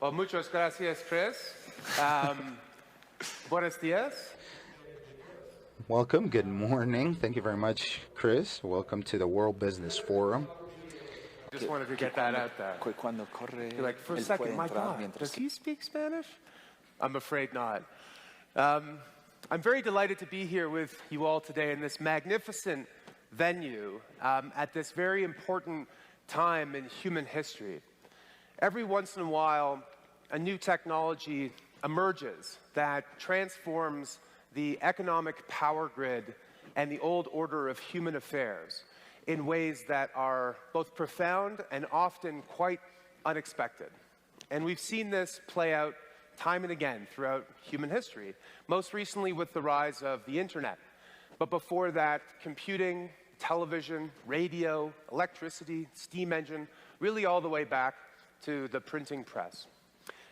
Well, muchas gracias, Chris. Buenos dias. Welcome. Good morning. Thank you very much, Chris. Welcome to the World Business Forum. Just wanted to get that out there. Cuando corre, You're like, for a él second, puede my entrar God, mientras does que- he speak Spanish? I'm afraid not. I'm very delighted to be here with you all today in this magnificent venue at this very important time in human history. Every once in a while, a new technology emerges that transforms the economic power grid and the old order of human affairs in ways that are both profound and often quite unexpected. And we've seen this play out time and again throughout human history, most recently with the rise of the internet. But before that, computing, television, radio, electricity, steam engine, really all the way back to the printing press.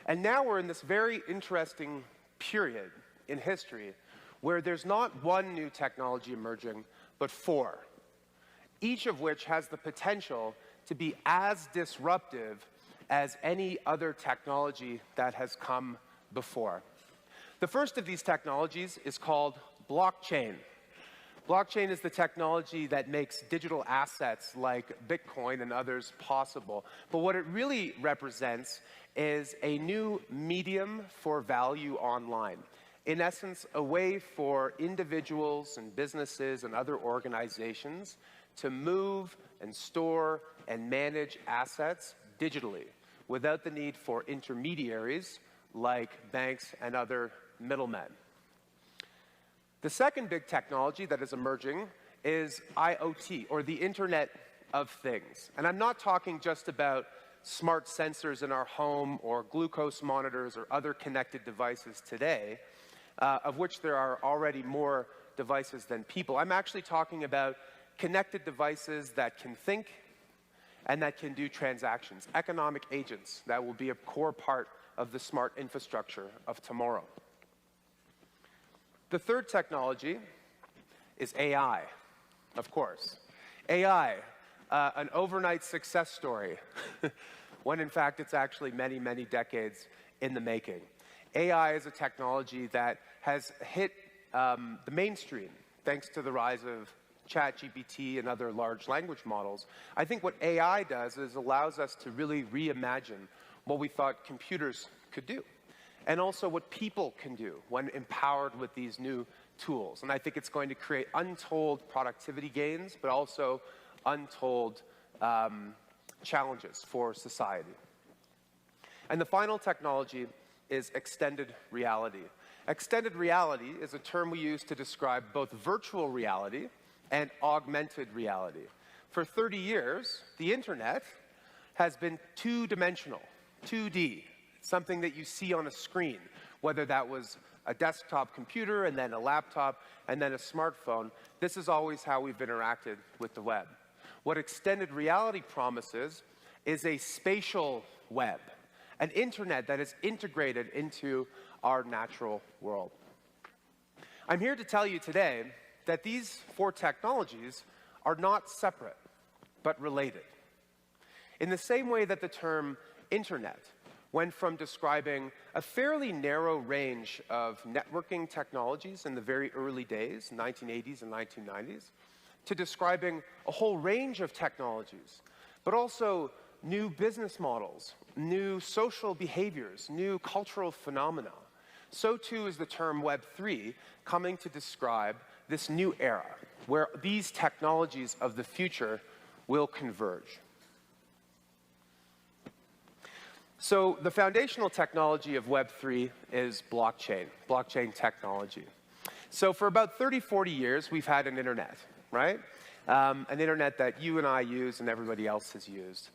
And now we're in this very interesting period in history where there's not one new technology emerging, but four, each of which has the potential to be as disruptive as any other technology that has come before. The first of these technologies is called blockchain. Blockchain is the technology that makes digital assets like Bitcoin and others possible. But what it really represents is a new medium for value online. In essence, a way for individuals and businesses and other organizations to move and store and manage assets digitally without the need for intermediaries like banks and other middlemen. The second big technology that is emerging is IoT, or the Internet of Things. And I'm not talking just about smart sensors in our home or glucose monitors or other connected devices today, of which there are already more devices than people. I'm actually talking about connected devices that can think and that can do transactions, economic agents that will be a core part of the smart infrastructure of tomorrow. The third technology is AI, of course. AI, an overnight success story, when in fact it's actually many, many decades in the making. AI is a technology that has hit the mainstream thanks to the rise of ChatGPT and other large language models. I think what AI does is allows us to really reimagine what we thought computers could do, and also what people can do when empowered with these new tools. And I think it's going to create untold productivity gains, but also untold challenges for society. And the final technology is extended reality. Extended reality is a term we use to describe both virtual reality and augmented reality. For 30 years, the internet has been two-dimensional, 2D, something that you see on a screen, whether that was a desktop computer and then a laptop and then a smartphone. This is always how we've interacted with the web. What extended reality promises is a spatial web, an internet that is integrated into our natural world. I'm here to tell you today that these four technologies are not separate, but related. In the same way that the term internet went from describing a fairly narrow range of networking technologies in the very early days, 1980s and 1990s, to describing a whole range of technologies, but also new business models, new social behaviors, new cultural phenomena. So too is the term Web3 coming to describe this new era where these technologies of the future will converge. So the foundational technology of Web3 is blockchain technology. So for about 30, 40 years, we've had an internet, right? An internet that you and I use and everybody else has used.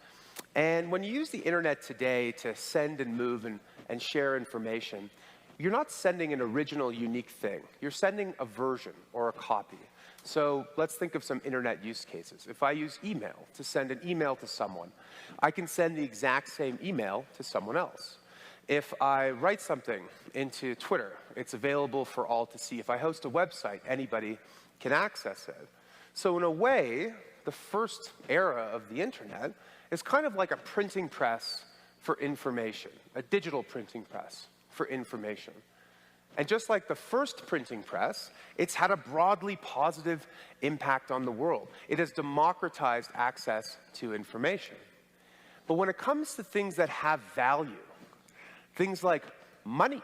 And when you use the internet today to send and move and share information, you're not sending an original, unique thing. You're sending a version or a copy. So let's think of some internet use cases. If I use email to send an email to someone, I can send the exact same email to someone else. If I write something into Twitter, it's available for all to see. If I host a website, anybody can access it. So in a way, the first era of the internet is kind of like a printing press for information, a digital printing press for information. And just like the first printing press, it's had a broadly positive impact on the world. It has democratized access to information. But when it comes to things that have value, things like money,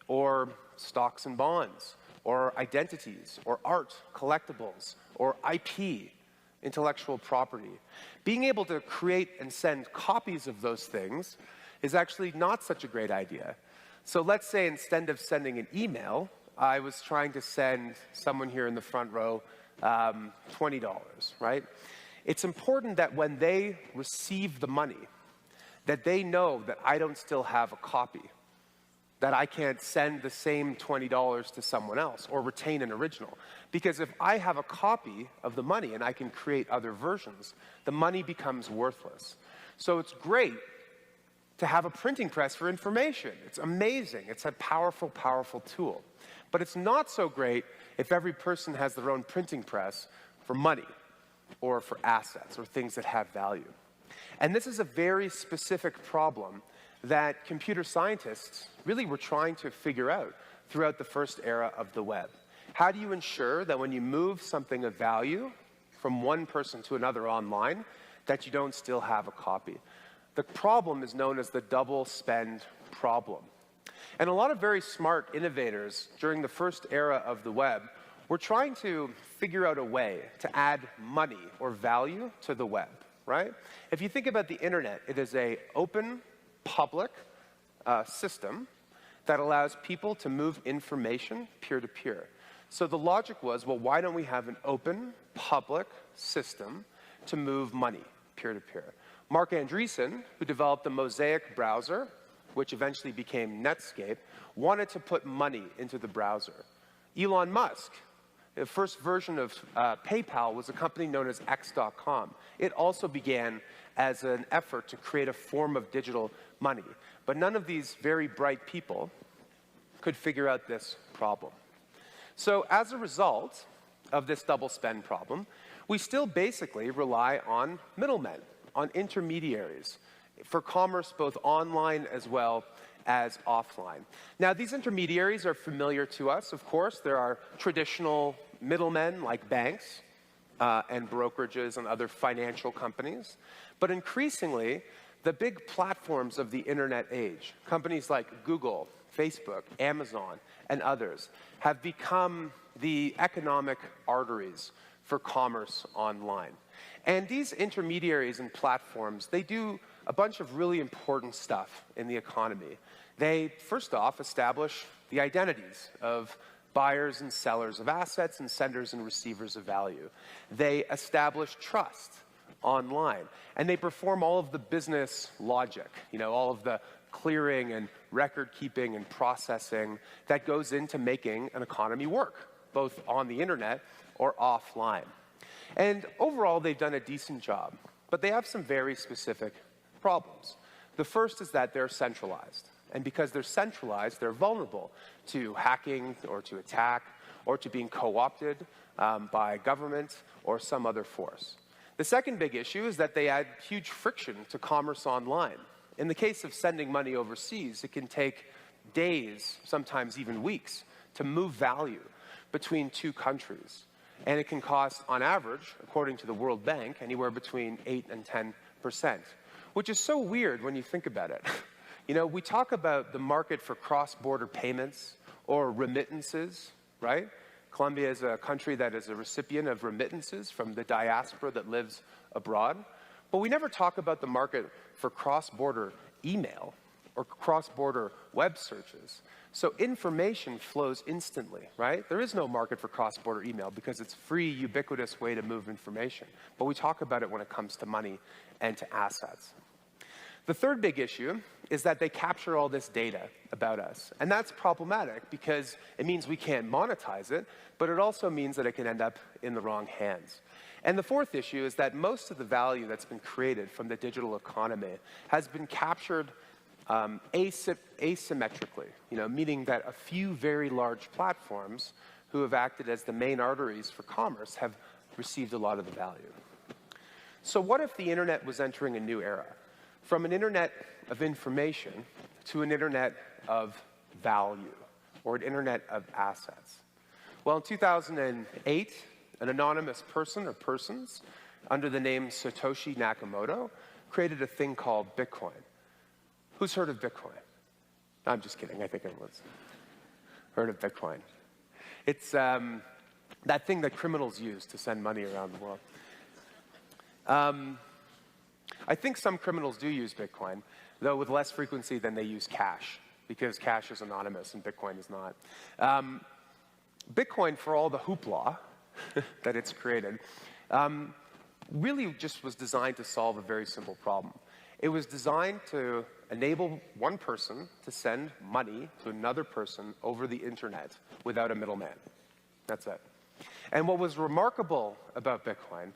or stocks and bonds, or identities, or art, collectibles, or IP, intellectual property, being able to create and send copies of those things is actually not such a great idea. So let's say instead of sending an email, I was trying to send someone here in the front row $20, right? It's important that when they receive the money, that they know that I don't still have a copy, that I can't send the same $20 to someone else or retain an original. Because if I have a copy of the money and I can create other versions, the money becomes worthless. So it's great to have a printing press for information. It's amazing. It's a powerful, powerful tool. But it's not so great if every person has their own printing press for money or for assets or things that have value. And this is a very specific problem that computer scientists really were trying to figure out throughout the first era of the web. How do you ensure that when you move something of value from one person to another online, that you don't still have a copy? The problem is known as the double spend problem. And a lot of very smart innovators during the first era of the web were trying to figure out a way to add money or value to the web, right? If you think about the internet, it is an open, public system that allows people to move information peer-to-peer. So the logic was, well, why don't we have an open, public system to move money peer-to-peer? Mark Andreessen, who developed the Mosaic browser, which eventually became Netscape, wanted to put money into the browser. Elon Musk, the first version of PayPal was a company known as X.com. It also began as an effort to create a form of digital money. But none of these very bright people could figure out this problem. So as a result of this double spend problem, we still basically rely on middlemen, on intermediaries for commerce both online as well as offline. Now, these intermediaries are familiar to us, of course. There are traditional middlemen like banks and brokerages and other financial companies. But increasingly, the big platforms of the internet age, companies like Google, Facebook, Amazon, and others, have become the economic arteries for commerce online. And these intermediaries and platforms, they do a bunch of really important stuff in the economy. They, first off, establish the identities of buyers and sellers of assets and senders and receivers of value. They establish trust online, and they perform all of the business logic, all of the clearing and record keeping and processing that goes into making an economy work, both on the internet or offline. And overall, they've done a decent job, but they have some very specific problems. The first is that they're centralized. And because they're centralized, they're vulnerable to hacking or to attack or to being co-opted by government or some other force. The second big issue is that they add huge friction to commerce online. In the case of sending money overseas, it can take days, sometimes even weeks, to move value between two countries. And it can cost, on average, according to the World Bank, anywhere between 8 and 10%, which is so weird when you think about it. We talk about the market for cross-border payments or remittances, right? Colombia is a country that is a recipient of remittances from the diaspora that lives abroad. But we never talk about the market for cross-border email or cross-border web searches. So information flows instantly, right? There is no market for cross-border email because it's a free, ubiquitous way to move information. But we talk about it when it comes to money and to assets. The third big issue is that they capture all this data about us. And that's problematic because it means we can't monetize it, but it also means that it can end up in the wrong hands. And the fourth issue is that most of the value that's been created from the digital economy has been captured asymmetrically, meaning that a few very large platforms who have acted as the main arteries for commerce have received a lot of the value. So what if the internet was entering a new era? from an internet of information to an internet of value, or an internet of assets. Well, in 2008, an anonymous person or persons under the name Satoshi Nakamoto created a thing called Bitcoin. Who's heard of Bitcoin? I'm just kidding. I think everyone's heard of Bitcoin. It's that thing that criminals use to send money around the world. I think some criminals do use Bitcoin, though with less frequency than they use cash, because cash is anonymous and Bitcoin is not. Bitcoin, for all the hoopla that it's created, really just was designed to solve a very simple problem. It was designed to enable one person to send money to another person over the internet without a middleman. That's it. And what was remarkable about Bitcoin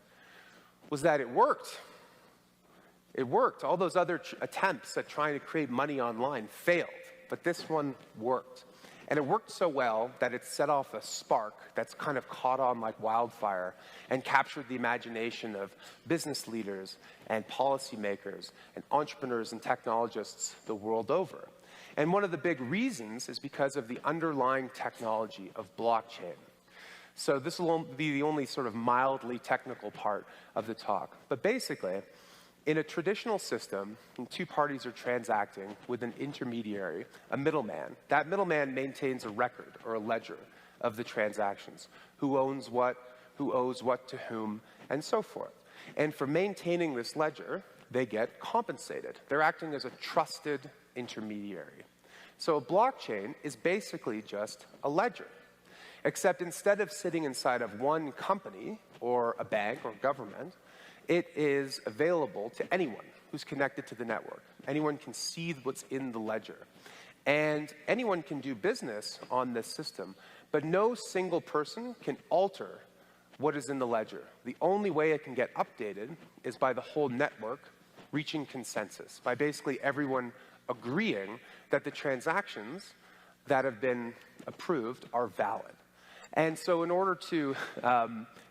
was that it worked. It worked. All those other attempts at trying to create money online failed, but this one worked. And it worked so well that it set off a spark that's kind of caught on like wildfire and captured the imagination of business leaders and policymakers and entrepreneurs and technologists the world over. And one of the big reasons is because of the underlying technology of blockchain. So this will be the only sort of mildly technical part of the talk. But basically, in a traditional system, two parties are transacting with an intermediary, a middleman. That middleman maintains a record or a ledger of the transactions, who owns what, who owes what to whom, and so forth. And for maintaining this ledger, they get compensated. They're acting as a trusted intermediary. So a blockchain is basically just a ledger, except instead of sitting inside of one company or a bank or government, it is available to anyone who's connected to the network. Anyone can see what's in the ledger. And anyone can do business on this system, but no single person can alter what is in the ledger. The only way it can get updated is by the whole network reaching consensus, by basically everyone agreeing that the transactions that have been approved are valid. And so in order to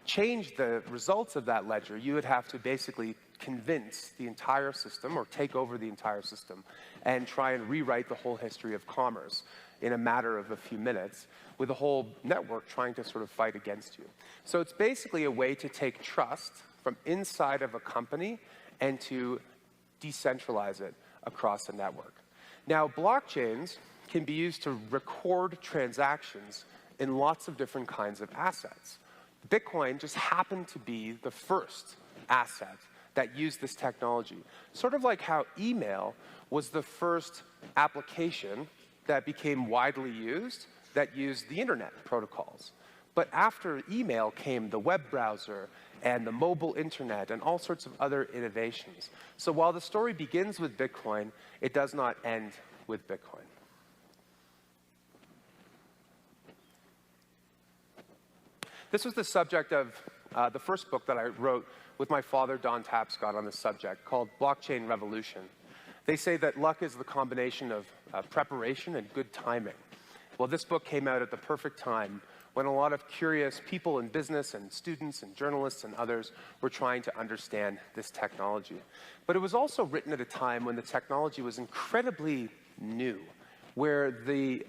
change the results of that ledger, you would have to basically convince the entire system or take over the entire system and try and rewrite the whole history of commerce in a matter of a few minutes, with the whole network trying to sort of fight against you. So it's basically a way to take trust from inside of a company and to decentralize it across a network. Now, blockchains can be used to record transactions in lots of different kinds of assets. Bitcoin just happened to be the first asset that used this technology. Sort of like how email was the first application that became widely used that used the internet protocols. But after email came the web browser and the mobile internet and all sorts of other innovations. So while the story begins with Bitcoin, it does not end with Bitcoin. This was the subject of the first book that I wrote with my father, Don Tapscott, on this subject, called Blockchain Revolution. They say that luck is the combination of preparation and good timing. Well, this book came out at the perfect time when a lot of curious people in business and students and journalists and others were trying to understand this technology. But it was also written at a time when the technology was incredibly new, where the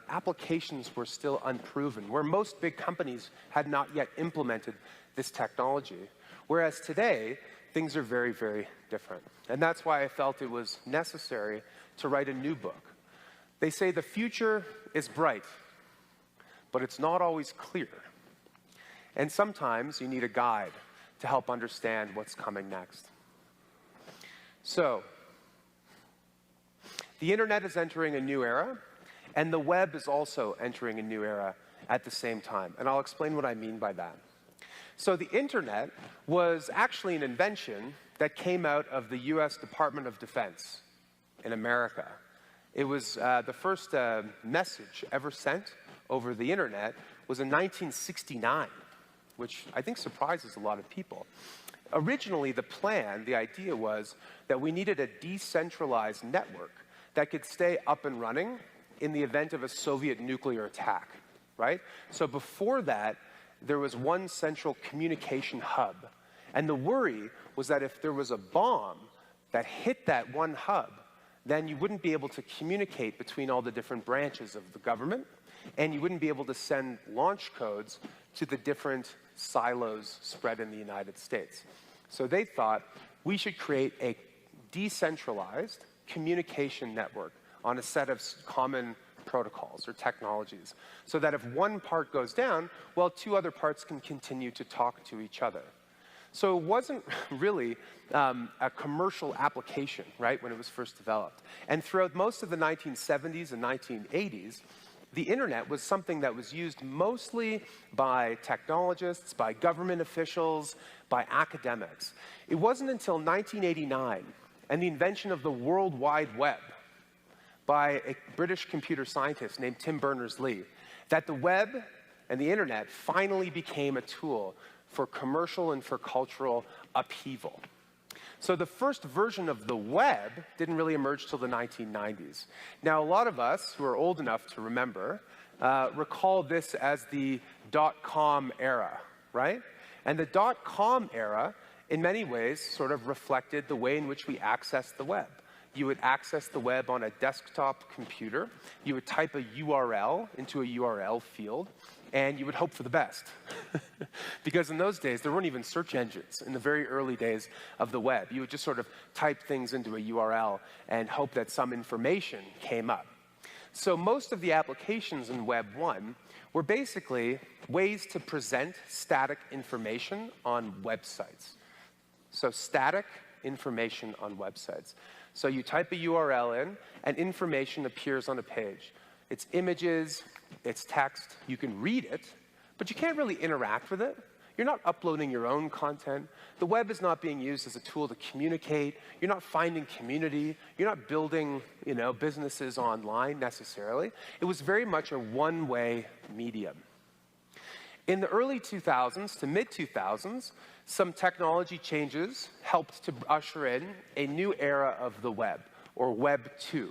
applications were still unproven, where most big companies had not yet implemented this technology. Whereas today, things are very, very different. And that's why I felt it was necessary to write a new book. They say the future is bright, but it's not always clear. And sometimes you need a guide to help understand what's coming next. So, the internet is entering a new era, and the web is also entering a new era at the same time. And I'll explain what I mean by that. So the internet was actually an invention that came out of the US Department of Defense in America. It was the first message ever sent over the internet was in 1969, which I think surprises a lot of people. Originally, the plan, the idea was that we needed a decentralized network that could stay up and running in the event of a Soviet nuclear attack, right? So before that, there was one central communication hub. And the worry was that if there was a bomb that hit that one hub, then you wouldn't be able to communicate between all the different branches of the government, and you wouldn't be able to send launch codes to the different silos spread in the United States. So they thought we should create a decentralized communication network on a set of common protocols or technologies, so that if one part goes down, well, two other parts can continue to talk to each other. So it wasn't really a commercial application, right, when it was first developed. And throughout most of the 1970s and 1980s, the internet was something that was used mostly by technologists, by government officials, by academics. It wasn't until 1989 and the invention of the World Wide Web by a British computer scientist named Tim Berners-Lee that the web and the internet finally became a tool for commercial and for cultural upheaval. So the first version of the web didn't really emerge till the 1990s. Now, a lot of us who are old enough to remember recall this as the dot-com era, right? And the dot-com era, in many ways, sort of reflected the way in which we access the web. You would access the web on a desktop computer. You would type a URL into a URL field, and you would hope for the best. Because in those days, there weren't even search engines in the very early days of the web. You would just sort of type things into a URL and hope that some information came up. So most of the applications in Web 1 were basically ways to present static information on websites. So static information on websites. So you type a URL in, and information appears on a page. It's images, it's text, you can read it, but you can't really interact with it. You're not uploading your own content. The web is not being used as a tool to communicate. You're not finding community. You're not building, businesses online necessarily. It was very much a one-way medium. In the early 2000s to mid-2000s, some technology changes helped to usher in a new era of the web, or Web 2.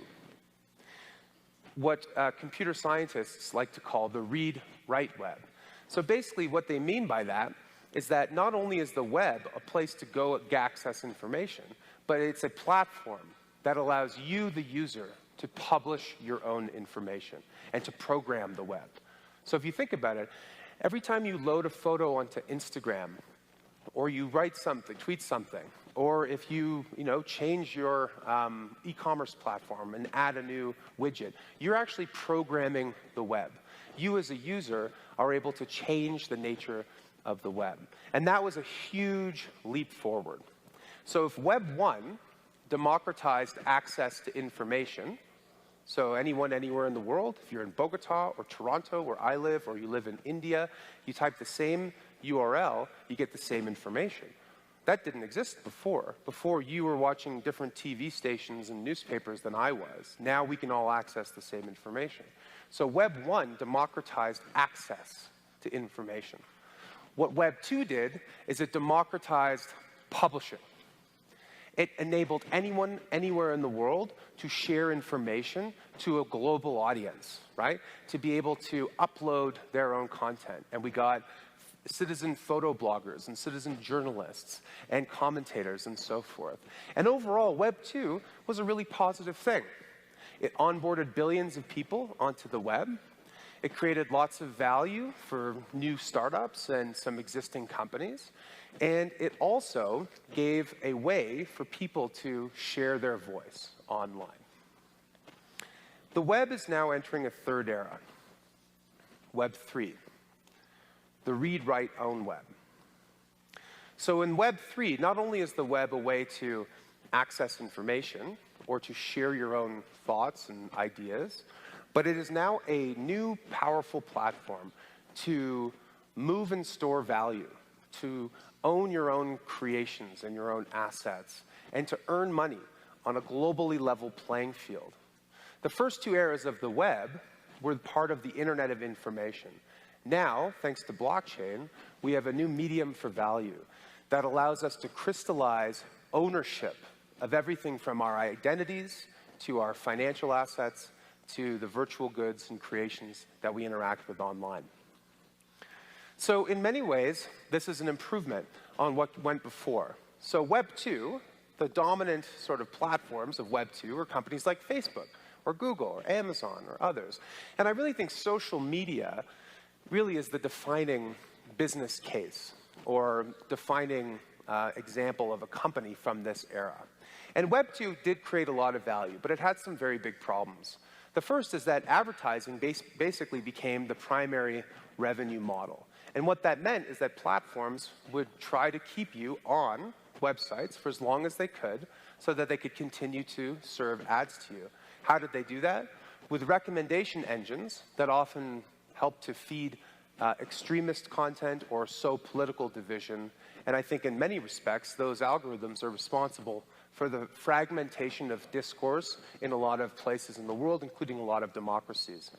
What computer scientists like to call the read-write web. So basically what they mean by that is that not only is the web a place to go access information, but it's a platform that allows you, the user, to publish your own information and to program the web. So if you think about it, every time you load a photo onto Instagram, or you write something, tweet something, or if you, change your e-commerce platform and add a new widget, you're actually programming the web. You as a user are able to change the nature of the web. And that was a huge leap forward. So if Web 1 democratized access to information, so anyone, anywhere in the world, if you're in Bogota or Toronto, where I live, or you live in India, you type the same URL, you get the same information. That didn't exist before. Before, you were watching different TV stations and newspapers than I was. Now we can all access the same information. So Web 1 democratized access to information. What Web 2 did is it democratized publishing. It enabled anyone, anywhere in the world to share information to a global audience, right? To be able to upload their own content. And we got citizen photo bloggers and citizen journalists and commentators and so forth. And overall, Web 2 was a really positive thing. It onboarded billions of people onto the web. It created lots of value for new startups and some existing companies. And it also gave a way for people to share their voice online. The web is now entering a third era, Web 3. The read-write-own web. So in Web 3, not only is the web a way to access information or to share your own thoughts and ideas, but it is now a new, powerful platform to move and store value, to own your own creations and your own assets, and to earn money on a globally level playing field. The first two eras of the web were part of the Internet of Information. Now, thanks to blockchain, we have a new medium for value that allows us to crystallize ownership of everything from our identities to our financial assets to the virtual goods and creations that we interact with online. So in many ways, this is an improvement on what went before. So Web 2 the dominant sort of platforms of Web 2 are companies like Facebook or Google or Amazon or others. And I really think social media really is the defining business case or defining example of a company from this era. And Web 2 did create a lot of value, but it had some very big problems. The first is that advertising basically became the primary revenue model. And what that meant is that platforms would try to keep you on websites for as long as they could so that they could continue to serve ads to you. How did they do that? With recommendation engines that often help to feed extremist content or sow political division. And I think in many respects, those algorithms are responsible for the fragmentation of discourse in a lot of places in the world, including a lot of democracies.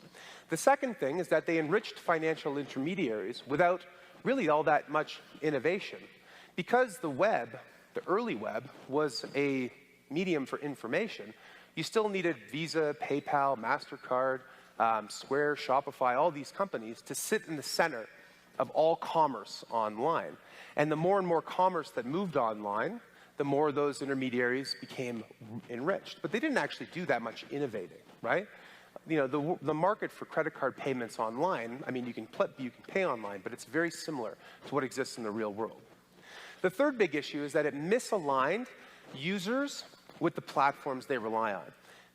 The second thing is that they enriched financial intermediaries without really all that much innovation. Because the web, the early web, was a medium for information, you still needed Visa, PayPal, MasterCard, Square, Shopify, all these companies to sit in the center of all commerce online. And the more and more commerce that moved online, the more those intermediaries became enriched. But they didn't actually do that much innovating, right? You know, the market for credit card payments online, I mean, you can pay online, but it's very similar to what exists in the real world. The third big issue is that it misaligned users with the platforms they rely on.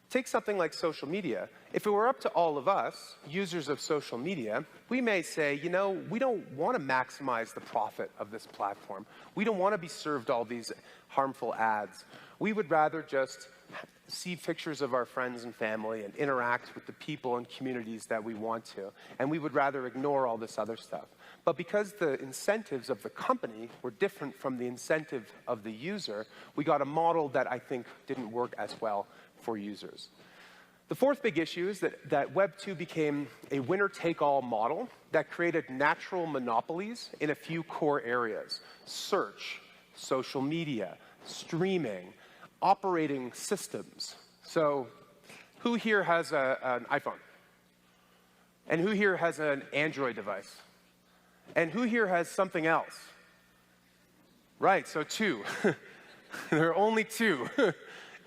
Take something like social media. If it were up to all of us, users of social media, we may say, you know, we don't want to maximize the profit of this platform. We don't want to be served all these harmful ads. We would rather just see pictures of our friends and family and interact with the people and communities that we want to. And we would rather ignore all this other stuff. But because the incentives of the company were different from the incentive of the user, we got a model that I think didn't work as well for users. The fourth big issue is that Web 2 became a winner-take-all model that created natural monopolies in a few core areas: search, social media, streaming, operating systems. So who here has an iPhone? And who here has an Android device? And who here has something else? Right, so two. There are only two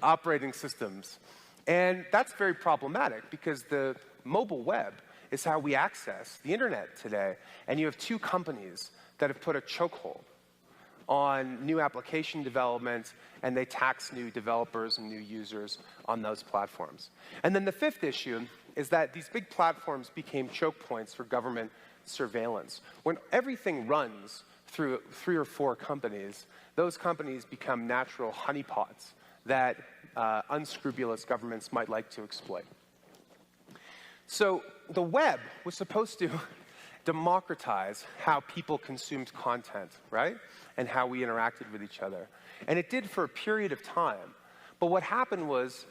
operating systems. And that's very problematic because the mobile web is how we access the internet today. And you have two companies that have put a chokehold on new application development, and they tax new developers and new users on those platforms. And then the fifth issue is that these big platforms became choke points for government surveillance. When everything runs through 3 or 4 companies, those companies become natural honeypots that unscrupulous governments might like to exploit. So the web was supposed to democratize how people consumed content, right? And how we interacted with each other. And it did for a period of time. But what happened was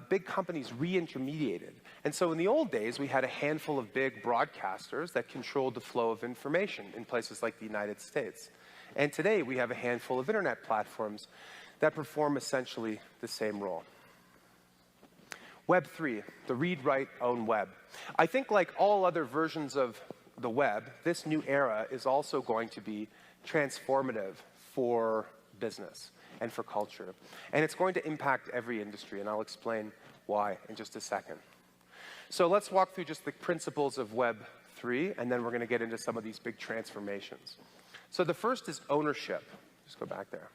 big companies re-intermediated. And so in the old days, we had a handful of big broadcasters that controlled the flow of information in places like the United States. And today, we have a handful of internet platforms that perform essentially the same role. Web 3, the read, write, own web. I think like all other versions of the web, this new era is also going to be transformative for business and for culture. And it's going to impact every industry, and I'll explain why in just a second. So let's walk through just the principles of Web 3, and then we're going to get into some of these big transformations. So the first is ownership. Just go back there.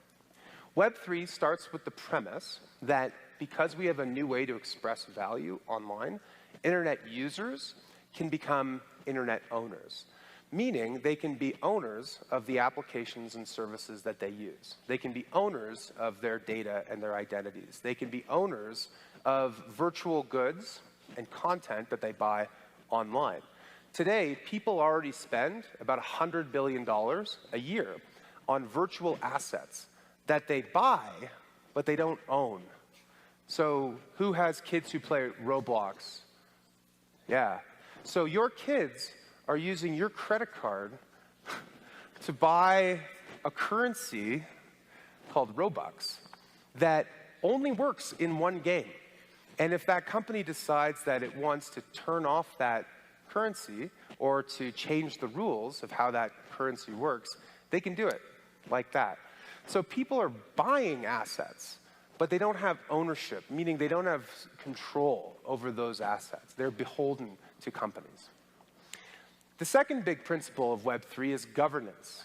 Web 3 starts with the premise that because we have a new way to express value online, internet users can become internet owners, meaning they can be owners of the applications and services that they use. They can be owners of their data and their identities. They can be owners of virtual goods and content that they buy online. Today, people already spend about $100 billion a year on virtual assets that they buy, but they don't own. So who has kids who play Roblox? Yeah. So your kids are using your credit card to buy a currency called Robux that only works in one game. And if that company decides that it wants to turn off that currency or to change the rules of how that currency works, they can do it like that. So people are buying assets, but they don't have ownership, meaning they don't have control over those assets. They're beholden to companies. The second big principle of Web3 is governance.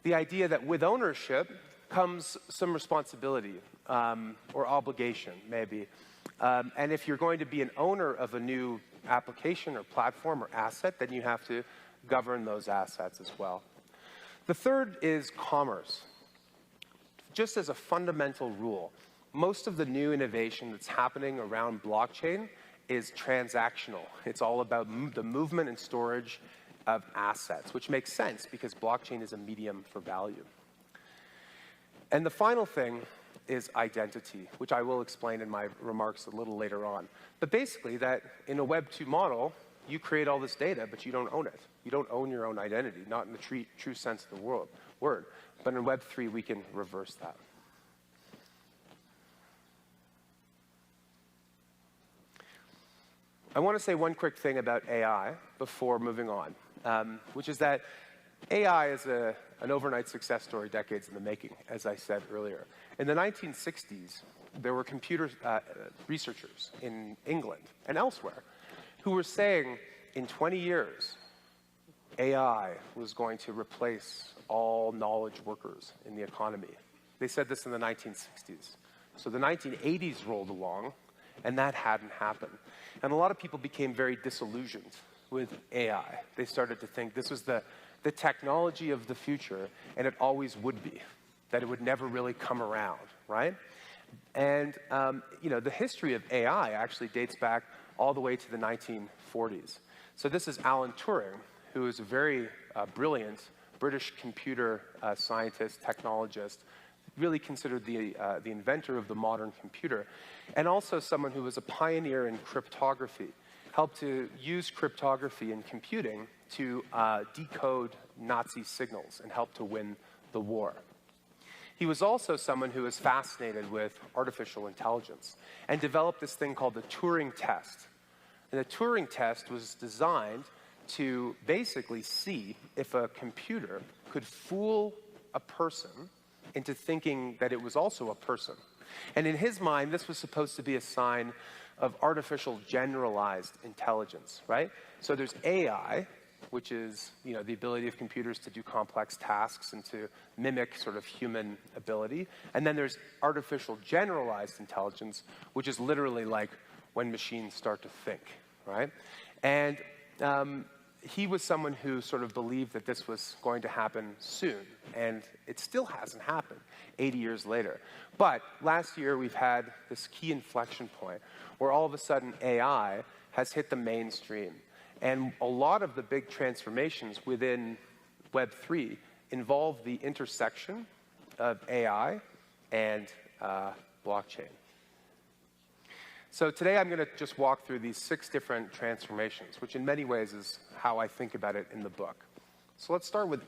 The idea that with ownership comes some responsibility or obligation, maybe. And if you're going to be an owner of a new application or platform or asset, then you have to govern those assets as well. The third is commerce. Just as a fundamental rule, most of the new innovation that's happening around blockchain is transactional. It's all about the movement and storage of assets, which makes sense because blockchain is a medium for value. And the final thing is identity, which I will explain in my remarks a little later on. But basically that in a Web 2 model, you create all this data, but you don't own it. You don't own your own identity, not in the true sense of the word. But in Web 3, we can reverse that. I want to say one quick thing about AI before moving on, which is that AI is an overnight success story, decades in the making, as I said earlier. In the 1960s, there were computer researchers in England and elsewhere who were saying in 20 years, AI was going to replace all knowledge workers in the economy. They said this in the 1960s. So the 1980s rolled along, and that hadn't happened. And a lot of people became very disillusioned with AI. They started to think this was the technology of the future, and it always would be, that it would never really come around, right? And the history of AI actually dates back all the way to the 1940s. So this is Alan Turing, who is a very brilliant British computer scientist, technologist, really considered the inventor of the modern computer, and also someone who was a pioneer in cryptography, helped to use cryptography in computing to decode Nazi signals and help to win the war. He was also someone who was fascinated with artificial intelligence and developed this thing called the Turing test. And the Turing test was designed to basically see if a computer could fool a person into thinking that it was also a person. And in his mind, this was supposed to be a sign of artificial generalized intelligence, right? So there's AI, which is the ability of computers to do complex tasks and to mimic sort of human ability. And then there's artificial generalized intelligence, which is literally like when machines start to think, right? And he was someone who sort of believed that this was going to happen soon, and it still hasn't happened 80 years later. But last year, we've had this key inflection point where all of a sudden AI has hit the mainstream. And a lot of the big transformations within Web3 involve the intersection of AI and blockchain. So today I'm going to just walk through these 6 different transformations, which in many ways is how I think about it in the book. So let's start with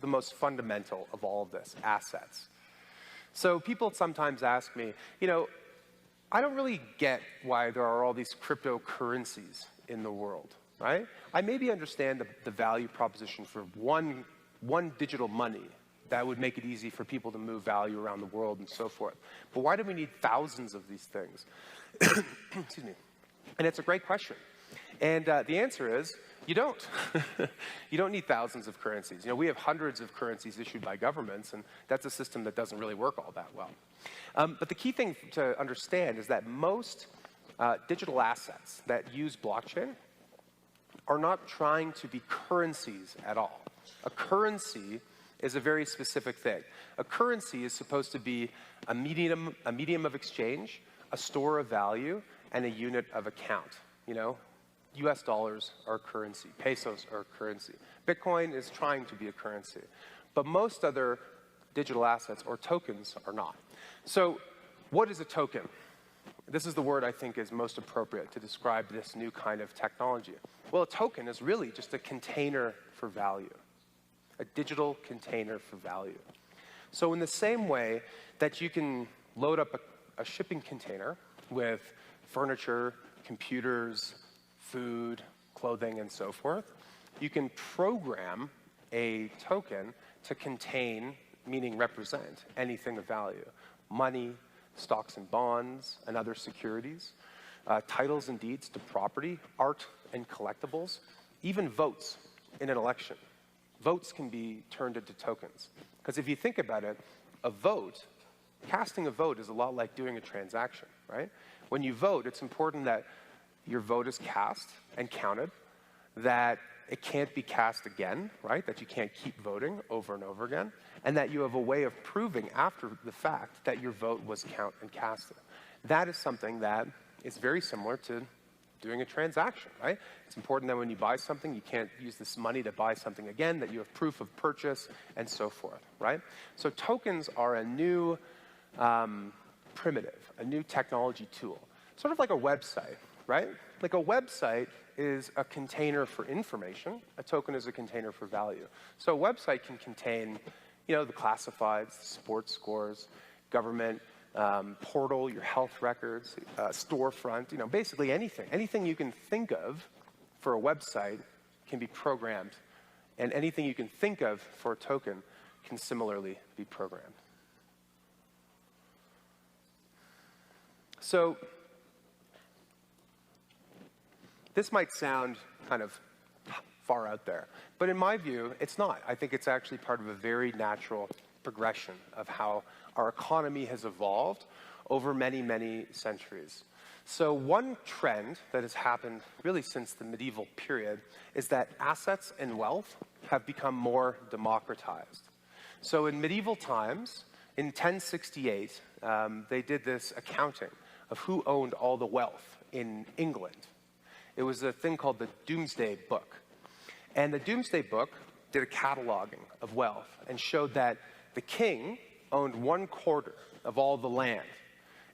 the most fundamental of all of this, assets. So people sometimes ask me, I don't really get why there are all these cryptocurrencies in the world, right? I maybe understand the value proposition for one digital money that would make it easy for people to move value around the world and so forth. But why do we need thousands of these things? Excuse me. And it's a great question. And the answer is, you don't. You don't need thousands of currencies. We have hundreds of currencies issued by governments, and that's a system that doesn't really work all that well. But the key thing to understand is that most digital assets that use blockchain are not trying to be currencies at all. A currency is a very specific thing. A currency is supposed to be a medium of exchange, a store of value, and a unit of account. US dollars are currency. Pesos are currency. Bitcoin is trying to be a currency. But most other digital assets or tokens are not. So what is a token? This is the word I think is most appropriate to describe this new kind of technology. Well, a token is really just a container for value, a digital container for value. So in the same way that you can load up a shipping container with furniture, computers, food, clothing, and so forth, you can program a token to contain meaning represent anything of value. Money, stocks and bonds, and other securities, titles and deeds to property, art and collectibles, even votes in an election. Votes can be turned into tokens. Because if you think about it, a vote, casting a vote is a lot like doing a transaction, right? When you vote, it's important that your vote is cast and counted, that it can't be cast again, right? That you can't keep voting over and over again, and that you have a way of proving after the fact that your vote was counted and casted. That is something that is very similar to doing a transaction, right? It's important that when you buy something, you can't use this money to buy something again, that you have proof of purchase, and so forth, right? So tokens are a new primitive, a new technology tool, sort of like a website, right? Like a website is a container for information. A token is a container for value. So a website can contain, the classifieds, sports scores, government portal, your health records, storefront, basically anything. Anything you can think of for a website can be programmed, and anything you can think of for a token can similarly be programmed. So this might sound kind of far out there, but in my view, it's not. I think it's actually part of a very natural progression of how our economy has evolved over many, many centuries. So one trend that has happened really since the medieval period is that assets and wealth have become more democratized. So in medieval times, in 1068, they did this accounting of who owned all the wealth in England. It was a thing called the Doomsday Book. And the Doomsday Book did a cataloging of wealth and showed that the king owned 1/4 of all the land,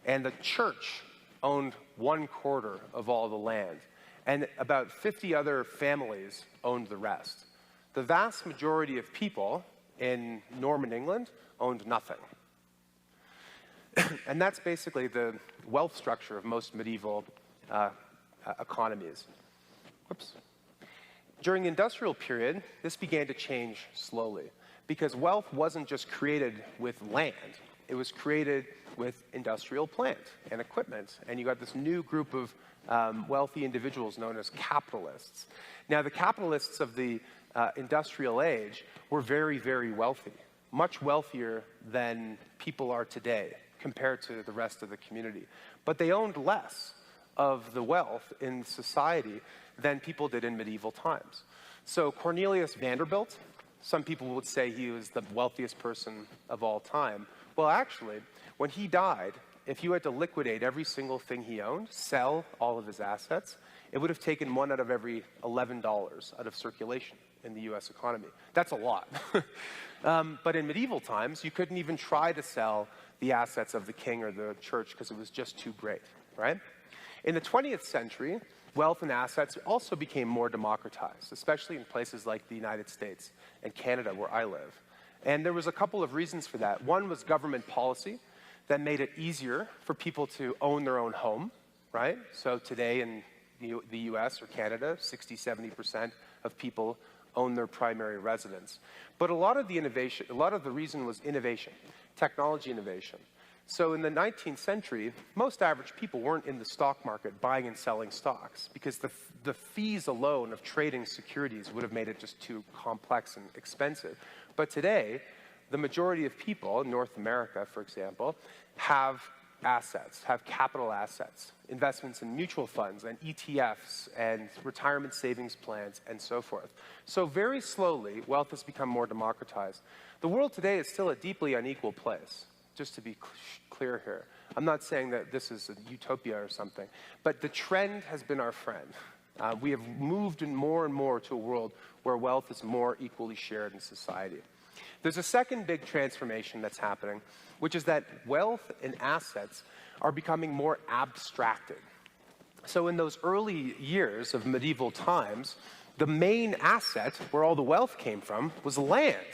and the church owned 1/4 of all the land, and about 50 other families owned the rest. The vast majority of people in Norman England owned nothing. And that's basically the wealth structure of most medieval economies. Whoops. During the industrial period, this began to change slowly, because wealth wasn't just created with land. It was created with industrial plant and equipment, and you got this new group of wealthy individuals known as capitalists. Now, the capitalists of the industrial age were very, very wealthy, much wealthier than people are today compared to the rest of the community. But they owned less of the wealth in society than people did in medieval times. So Cornelius Vanderbilt, some people would say he was the wealthiest person of all time. Well, actually, when he died, if you had to liquidate every single thing he owned, sell all of his assets, it would have taken one out of every $11 out of circulation in the US economy. That's a lot. But in medieval times, you couldn't even try to sell the assets of the king or the church because it was just too great, right? In the 20th century, wealth and assets also became more democratized, especially in places like the United States and Canada, where I live. And there was a couple of reasons for that. One was government policy that made it easier for people to own their own home, right? So today in the US or Canada, 60-70% of people own their primary residence. But a lot of the reason was innovation, technology innovation. So in the 19th century, most average people weren't in the stock market buying and selling stocks because the fees alone of trading securities would have made it just too complex and expensive. But today, the majority of people in North America, for example, have assets, have capital assets, investments in mutual funds and ETFs and retirement savings plans and so forth. So very slowly, wealth has become more democratized. The world today is still a deeply unequal place, just to be clear here. I'm not saying that this is a utopia or something, but the trend has been our friend. We have moved in more and more to a world where wealth is more equally shared in society. There's a second big transformation that's happening, which is that wealth and assets are becoming more abstracted. So in those early years of medieval times, the main asset, where all the wealth came from, was land,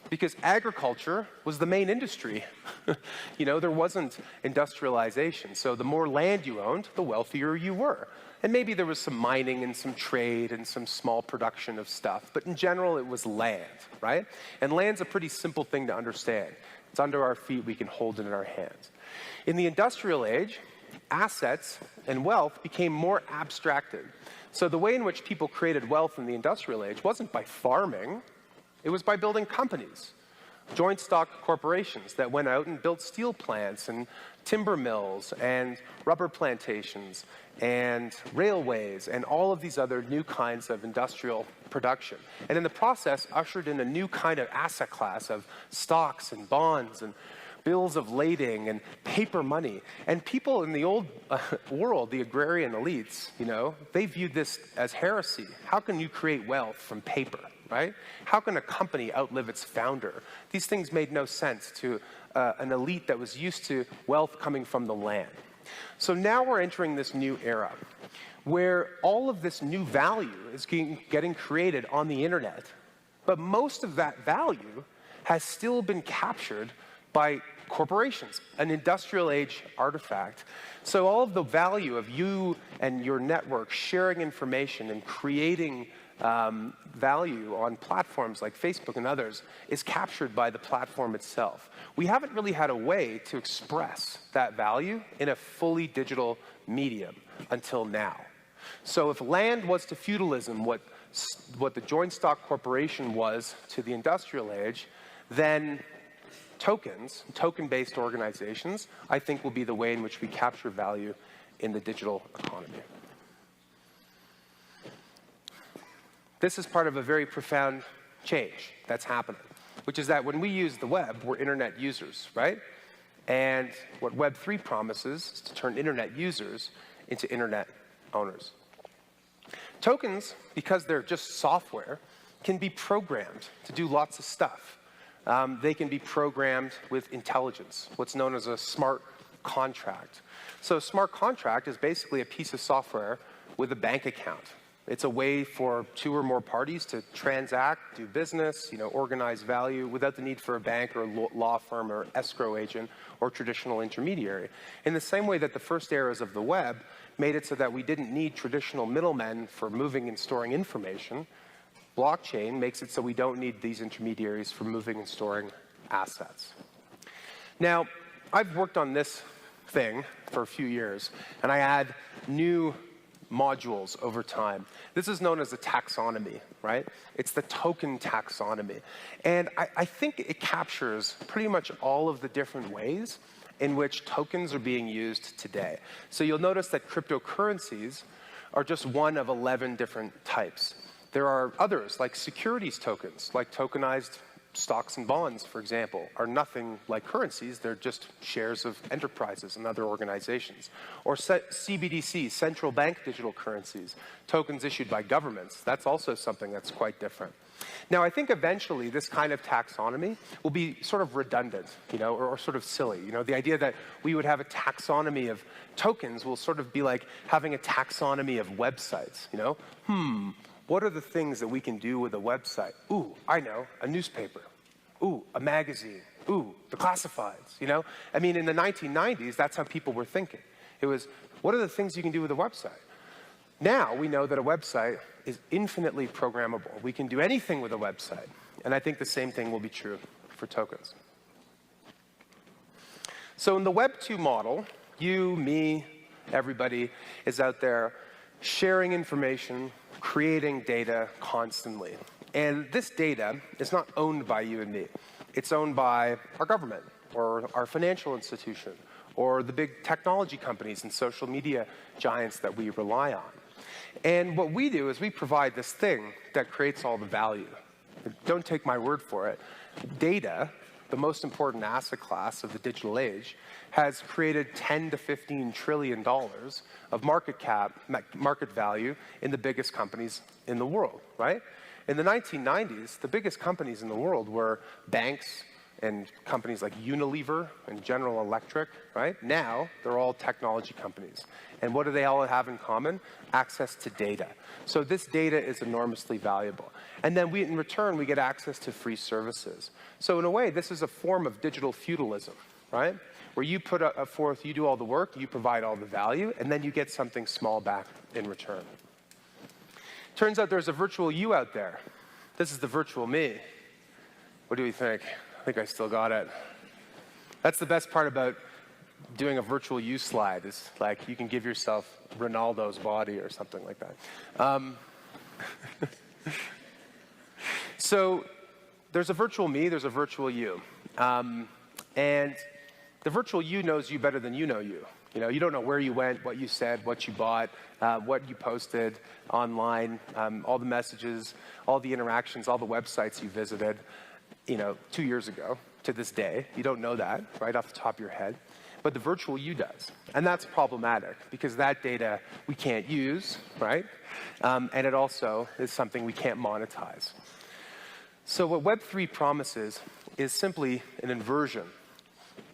because agriculture was the main industry. There wasn't industrialization. So the more land you owned, the wealthier you were. And maybe there was some mining and some trade and some small production of stuff. But in general, it was land, right? And land's a pretty simple thing to understand. It's under our feet. We can hold it in our hands. In the industrial age, assets and wealth became more abstracted. So the way in which people created wealth in the industrial age wasn't by farming. It was by building companies, joint stock corporations that went out and built steel plants and timber mills and rubber plantations and railways and all of these other new kinds of industrial production. And in the process, ushered in a new kind of asset class of stocks and bonds and bills of lading and paper money. And people in the old world, the agrarian elites, they viewed this as heresy. How can you create wealth from paper, right? How can a company outlive its founder? These things made no sense to an elite that was used to wealth coming from the land. So now we're entering this new era where all of this new value is getting created on the internet. But most of that value has still been captured by corporations, an industrial age artifact. So all of the value of you and your network sharing information and creating value on platforms like Facebook and others is captured by the platform itself. We haven't really had a way to express that value in a fully digital medium until now. So if land was to feudalism what the joint stock corporation was to the industrial age, then tokens, token-based organizations, I think will be the way in which we capture value in the digital economy. This is part of a very profound change that's happening, which is that when we use the web, we're internet users, right? And what Web3 promises is to turn internet users into internet owners. Tokens, because they're just software, can be programmed to do lots of stuff. They can be programmed with intelligence, what's known as a smart contract. So a smart contract is basically a piece of software with a bank account. It's a way for two or more parties to transact, do business, organize value without the need for a bank or a law firm or escrow agent or traditional intermediary. In the same way that the first eras of the web made it so that we didn't need traditional middlemen for moving and storing information, blockchain makes it so we don't need these intermediaries for moving and storing assets. Now, I've worked on this thing for a few years, and I add new modules over time. This is known as a taxonomy, right? It's the token taxonomy. And I think it captures pretty much all of the different ways in which tokens are being used today. So you'll notice that cryptocurrencies are just one of 11 different types. There are others, like securities tokens, like tokenized stocks and bonds, for example, are nothing like currencies. They're just shares of enterprises and other organizations. Or CBDC, central bank digital currencies, tokens issued by governments. That's also something that's quite different. Now, I think eventually this kind of taxonomy will be sort of redundant, or sort of silly. The idea that we would have a taxonomy of tokens will sort of be like having a taxonomy of websites, What are the things that we can do with a website? Ooh, I know, a newspaper. Ooh, a magazine. Ooh, the classifieds, I mean, in the 1990s, that's how people were thinking. It was, what are the things you can do with a website? Now we know that a website is infinitely programmable. We can do anything with a website. And I think the same thing will be true for tokens. So in the Web 2 model, you, me, everybody is out there sharing information, creating data constantly. And this data is not owned by you and me. It's owned by our government or our financial institution or the big technology companies and social media giants that we rely on. And what we do is we provide this thing that creates all the value. Don't take my word for it. Data, the most important asset class of the digital age, has created $10 to $15 trillion of market value in the biggest companies in the world, right? In the 1990s, the biggest companies in the world were banks and companies like Unilever and General Electric, right? Now, they're all technology companies. And what do they all have in common? Access to data. So this data is enormously valuable. And then in return, we get access to free services. So in a way, this is a form of digital feudalism, right? where you put forth, you do all the work, you provide all the value, and then you get something small back in return. Turns out there's a virtual you out there. This is the virtual me. What do we think? I think I still got it. That's the best part about doing a virtual you slide, is like you can give yourself Ronaldo's body or something like that. So there's a virtual me, there's a virtual you. And the virtual you knows you better than you know you. You know, you don't know where you went, what you said, what you bought, what you posted online, all the messages, all the interactions, all the websites you visited, 2 years ago to this day. You don't know that right off the top of your head. But the virtual you does. And that's problematic because that data we can't use, right? And it also is something we can't monetize. So what Web3 promises is simply an inversion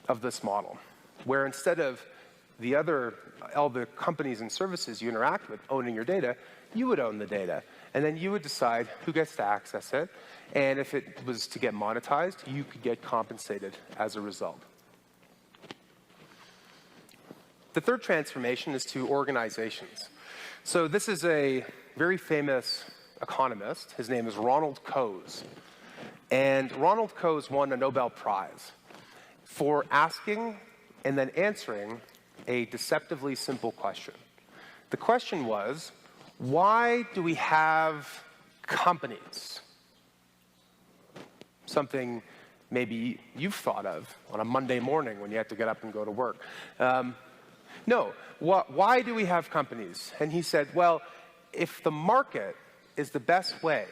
of this model, where instead of all the companies and services you interact with owning your data, you would own the data. And then you would decide who gets to access it. And if it was to get monetized, you could get compensated as a result. The third transformation is to organizations. So this is a very famous economist. His name is Ronald Coase. And Ronald Coase won a Nobel Prize for asking and then answering a deceptively simple question. The question was, why do we have companies? Something maybe you've thought of on a Monday morning when you have to get up and go to work. No, why do we have companies? And he said, well, if the market is the best way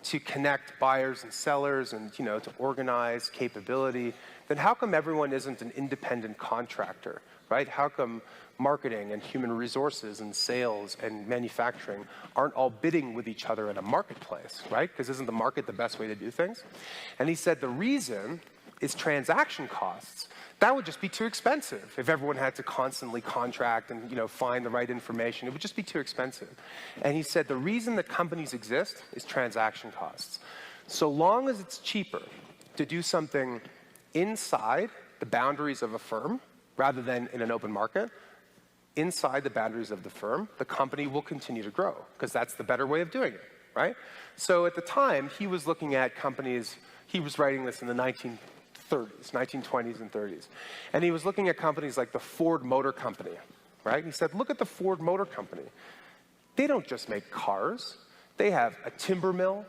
to connect buyers and sellers and, to organize capability, then how come everyone isn't an independent contractor, right? How come marketing and human resources and sales and manufacturing aren't all bidding with each other in a marketplace, right? Because isn't the market the best way to do things? And he said the reason is transaction costs. That would just be too expensive if everyone had to constantly contract and find the right information. It would just be too expensive. And he said the reason that companies exist is transaction costs. So long as it's cheaper to do something inside the boundaries of a firm rather than in an open market, inside the boundaries of the firm, the company will continue to grow because that's the better way of doing it, right? So at the time, he was looking at companies, he was writing this in the 1920s and 30s. And he was looking at companies like the Ford Motor Company, right? He said, look at the Ford Motor Company. They don't just make cars. They have a timber mill.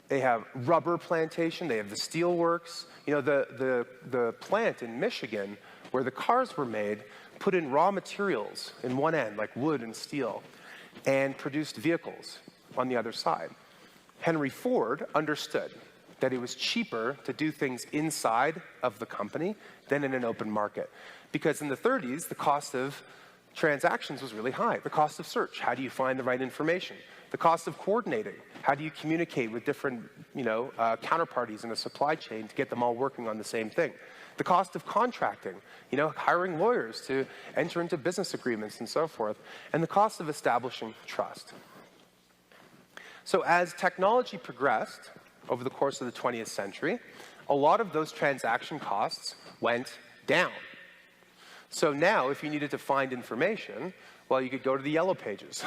They have rubber plantation. They have the steel works. The plant in Michigan where the cars were made put in raw materials in one end, like wood and steel, and produced vehicles on the other side. Henry Ford understood that it was cheaper to do things inside of the company than in an open market. Because in the 30s, the cost of transactions was really high. The cost of search, how do you find the right information? The cost of coordinating, how do you communicate with different counterparties in a supply chain to get them all working on the same thing? The cost of contracting, hiring lawyers to enter into business agreements and so forth, and the cost of establishing trust. So as technology progressed over the course of the 20th century, a lot of those transaction costs went down. So now, if you needed to find information, well, you could go to the yellow pages.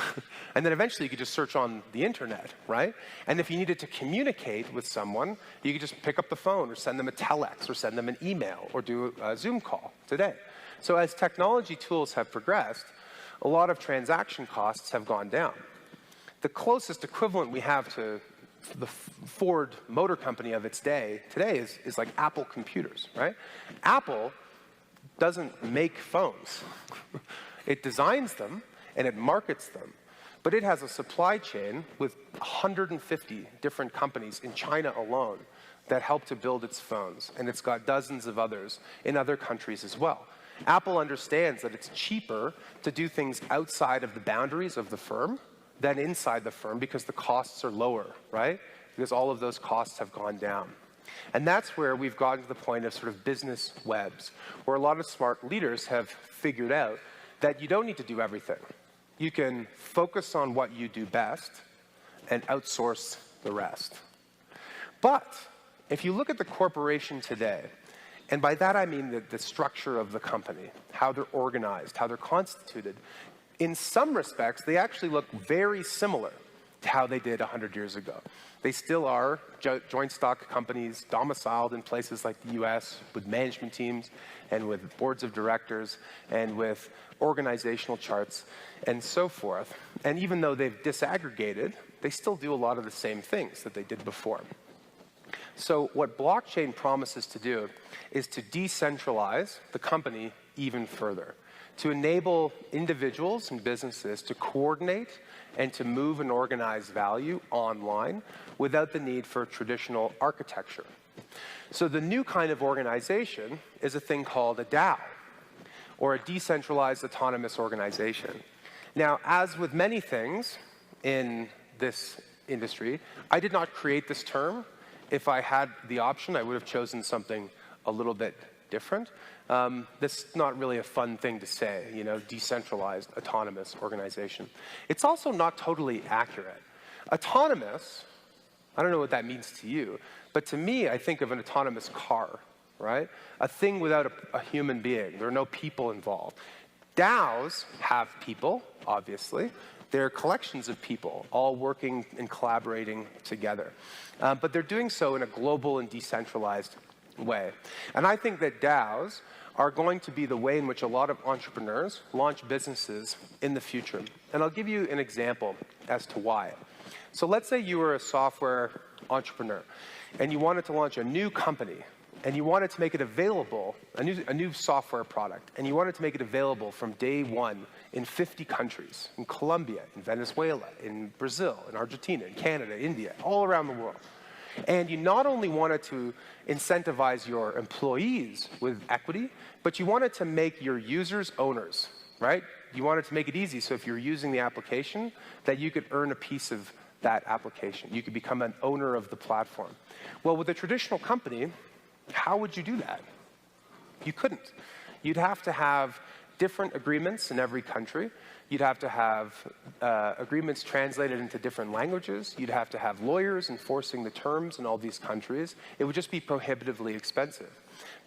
And then eventually you could just search on the internet, right? And if you needed to communicate with someone, you could just pick up the phone or send them a telex or send them an email or do a Zoom call today. So as technology tools have progressed, a lot of transaction costs have gone down. The closest equivalent we have to the Ford Motor Company of its day today is like Apple computers, right? Apple doesn't make phones. It designs them and it markets them, but it has a supply chain with 150 different companies in China alone that help to build its phones, and it's got dozens of others in other countries as well. Apple understands that it's cheaper to do things outside of the boundaries of the firm than inside the firm because the costs are lower, right? Because all of those costs have gone down. And that's where we've gotten to the point of sort of business webs, where a lot of smart leaders have figured out that you don't need to do everything. You can focus on what you do best and outsource the rest. But if you look at the corporation today, And by that I mean the structure of the company, how they're organized, how they're constituted. In some respects, they actually look very similar to how they did 100 years ago. They still are joint stock companies domiciled in places like the US with management teams and with boards of directors and with organizational charts and so forth. And even though they've disaggregated, they still do a lot of the same things that they did before. So what blockchain promises to do is to decentralize the company even further, to enable individuals and businesses to coordinate and to move and organize value online without the need for traditional architecture. So the new kind of organization is a thing called a DAO, or a decentralized autonomous organization. Now, as with many things in this industry, I did not create this term. If I had the option, I would have chosen something a little bit different. This is not really a fun thing to say, you know, decentralized, autonomous organization. It's also not totally accurate. Autonomous, I don't know what that means to you, but to me, I think of an autonomous car, right? A thing without a human being. There are no people involved. DAOs have people, obviously. They're collections of people, all working and collaborating together. But they're doing so in a global and decentralized way. And I think that DAOs are going to be the way in which a lot of entrepreneurs launch businesses in the future. And I'll give you an example as to why. So let's say you were a software entrepreneur, and you wanted to launch a new company, and you wanted to make it available, a new software product, and you wanted to make it available from day one in 50 countries, in Colombia, in Venezuela, in Brazil, in Argentina, in Canada, India, all around the world. And you not only wanted to incentivize your employees with equity, but you wanted to make your users owners, right? You wanted to make it easy so if you're using the application, that you could earn a piece of that application. You could become an owner of the platform. Well, with a traditional company, how would you do that? You couldn't. You'd have to have different agreements in every country. You'd have to have agreements translated into different languages. You'd have to have lawyers enforcing the terms in all these countries. It would just be prohibitively expensive.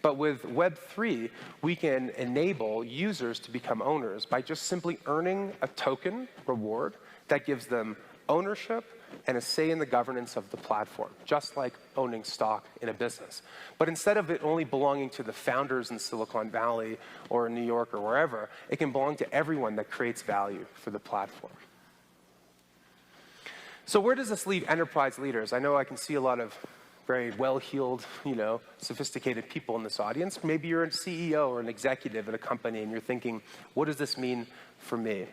But with Web3, we can enable users to become owners by just simply earning a token reward that gives them ownership and a say in the governance of the platform, just like owning stock in a business. But instead of it only belonging to the founders in Silicon Valley or in New York or wherever, it can belong to everyone that creates value for the platform. So where does this leave enterprise leaders? I know I can see a lot of very well-heeled, sophisticated people in this audience. Maybe you're a CEO or an executive at a company and you're thinking, what does this mean for me?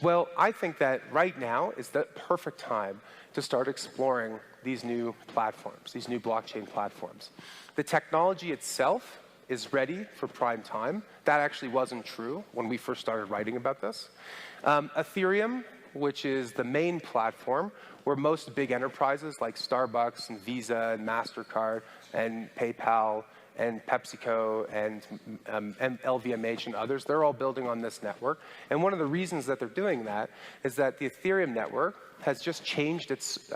Well, I think that right now is the perfect time to start exploring these new platforms, these new blockchain platforms. The technology itself is ready for prime time. That actually wasn't true when we first started writing about this. Ethereum, which is the main platform where most big enterprises like Starbucks and Visa and MasterCard and PayPal and PepsiCo and LVMH and others, they're all building on this network. And one of the reasons that they're doing that is that the Ethereum network has just changed its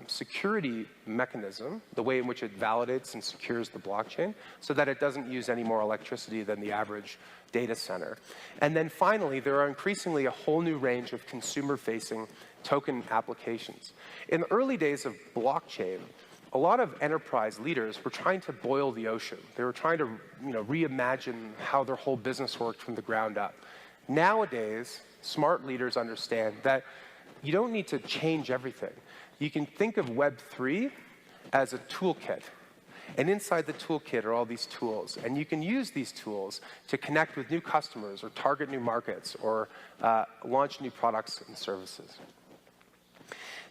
security mechanism, the way in which it validates and secures the blockchain, so that it doesn't use any more electricity than the average data center. And then finally, there are increasingly a whole new range of consumer-facing token applications. In the early days of blockchain, a lot of enterprise leaders were trying to boil the ocean. They were trying to reimagine how their whole business worked from the ground up. Nowadays, smart leaders understand that you don't need to change everything. You can think of Web3 as a toolkit. And inside the toolkit are all these tools. And you can use these tools to connect with new customers or target new markets or launch new products and services.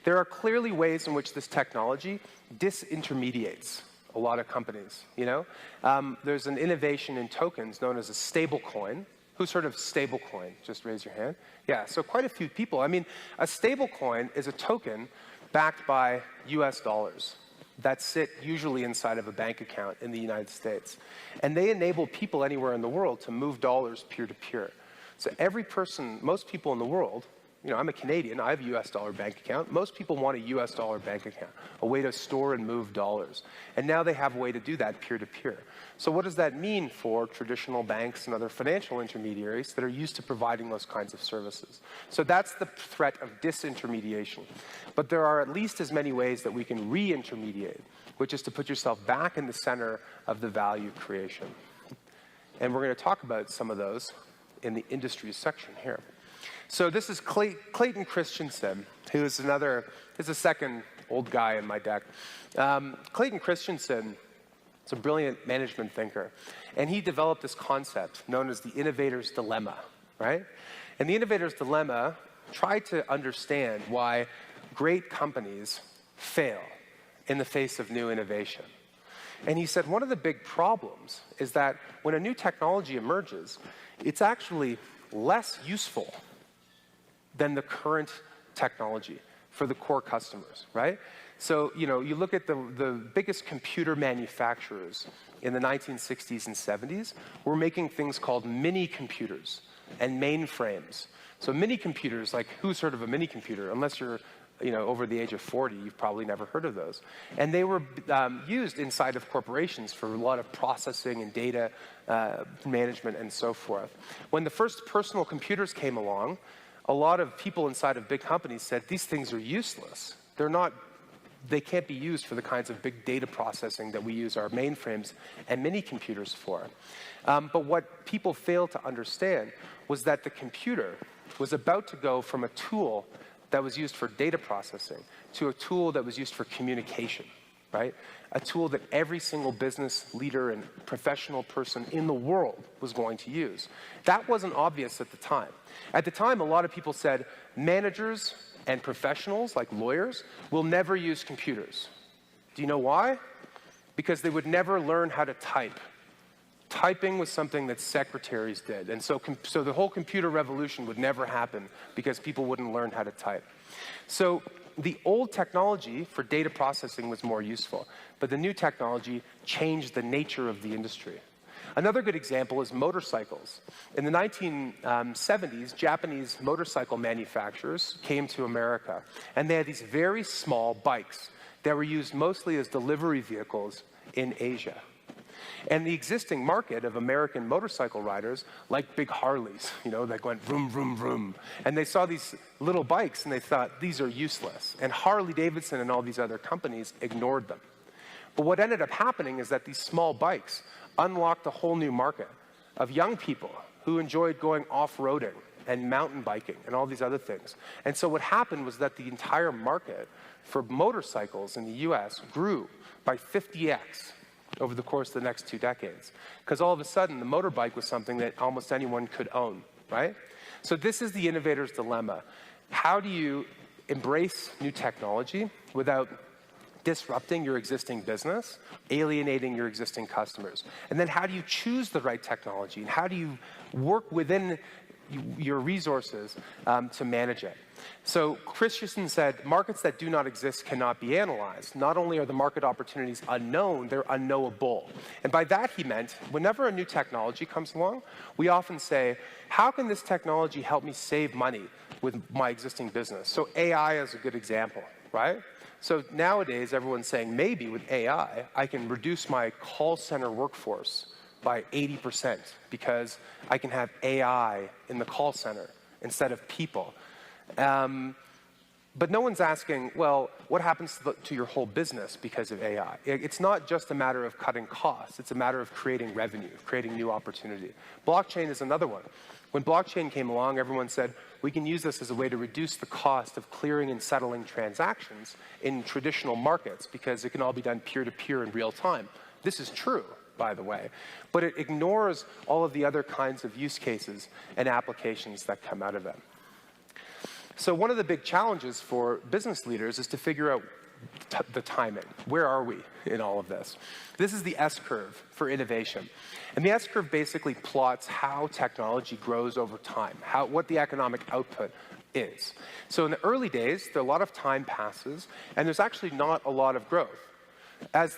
There are clearly ways in which this technology disintermediates a lot of companies. There's an innovation in tokens known as a stablecoin. Who's heard of stablecoin? Just raise your hand. Yeah, so quite a few people. I mean, a stablecoin is a token backed by US dollars that sit usually inside of a bank account in the United States. And they enable people anywhere in the world to move dollars peer-to-peer. So every person, most people in the world, I'm a Canadian, I have a US dollar bank account. Most people want a US dollar bank account, a way to store and move dollars. And now they have a way to do that peer-to-peer. So what does that mean for traditional banks and other financial intermediaries that are used to providing those kinds of services? So that's the threat of disintermediation. But there are at least as many ways that we can re-intermediate, which is to put yourself back in the center of the value creation. And we're going to talk about some of those in the industries section here. So this is Clayton Christensen, who is a second old guy in my deck. Clayton Christensen is a brilliant management thinker, and he developed this concept known as the innovator's dilemma, right? And the innovator's dilemma tried to understand why great companies fail in the face of new innovation. And he said one of the big problems is that when a new technology emerges, it's actually less useful than the current technology for the core customers, right? So, you look at the biggest computer manufacturers in the 1960s and 70s were making things called mini computers and mainframes. So mini computers, like who's heard of a mini computer? Unless you're over the age of 40, you've probably never heard of those. And they were used inside of corporations for a lot of processing and data management and so forth. When the first personal computers came along, a lot of people inside of big companies said, these things are useless. They can't be used for the kinds of big data processing that we use our mainframes and mini computers for. But what people failed to understand was that the computer was about to go from a tool that was used for data processing to a tool that was used for communication, right? A tool that every single business leader and professional person in the world was going to use. That wasn't obvious at the time. At the time, a lot of people said managers and professionals, like lawyers, will never use computers. Do you know why? Because they would never learn how to type. Typing was something that secretaries did. And so the whole computer revolution would never happen because people wouldn't learn how to type. So the old technology for data processing was more useful, but the new technology changed the nature of the industry. Another good example is motorcycles. In the 1970s, Japanese motorcycle manufacturers came to America, and they had these very small bikes that were used mostly as delivery vehicles in Asia. And the existing market of American motorcycle riders liked big Harleys, that went vroom, vroom, vroom. And they saw these little bikes and they thought, these are useless. And Harley-Davidson and all these other companies ignored them. But what ended up happening is that these small bikes unlocked a whole new market of young people who enjoyed going off-roading and mountain biking and all these other things. And so what happened was that the entire market for motorcycles in the US grew by 50x over the course of the next 2 decades. Because all of a sudden, the motorbike was something that almost anyone could own, right? So this is the innovator's dilemma. How do you embrace new technology without disrupting your existing business, alienating your existing customers? And then how do you choose the right technology? And how do you work within your resources to manage it? So Christensen said, markets that do not exist cannot be analyzed. Not only are the market opportunities unknown, they're unknowable. And by that he meant, whenever a new technology comes along, we often say, how can this technology help me save money with my existing business? So AI is a good example, right? So nowadays, everyone's saying, maybe with AI, I can reduce my call center workforce by 80% because I can have AI in the call center instead of people. But no one's asking, well, what happens to your whole business because of AI? It's not just a matter of cutting costs. It's a matter of creating revenue, creating new opportunity. Blockchain is another one. When blockchain came along, everyone said, we can use this as a way to reduce the cost of clearing and settling transactions in traditional markets because it can all be done peer-to-peer in real time. This is true, by the way, but it ignores all of the other kinds of use cases and applications that come out of it. So one of the big challenges for business leaders is to figure out the timing. Where are we in all of this? This is the S-curve for innovation. And the S-curve basically plots how technology grows over time, what the economic output is. So in the early days, a lot of time passes, and there's actually not a lot of growth as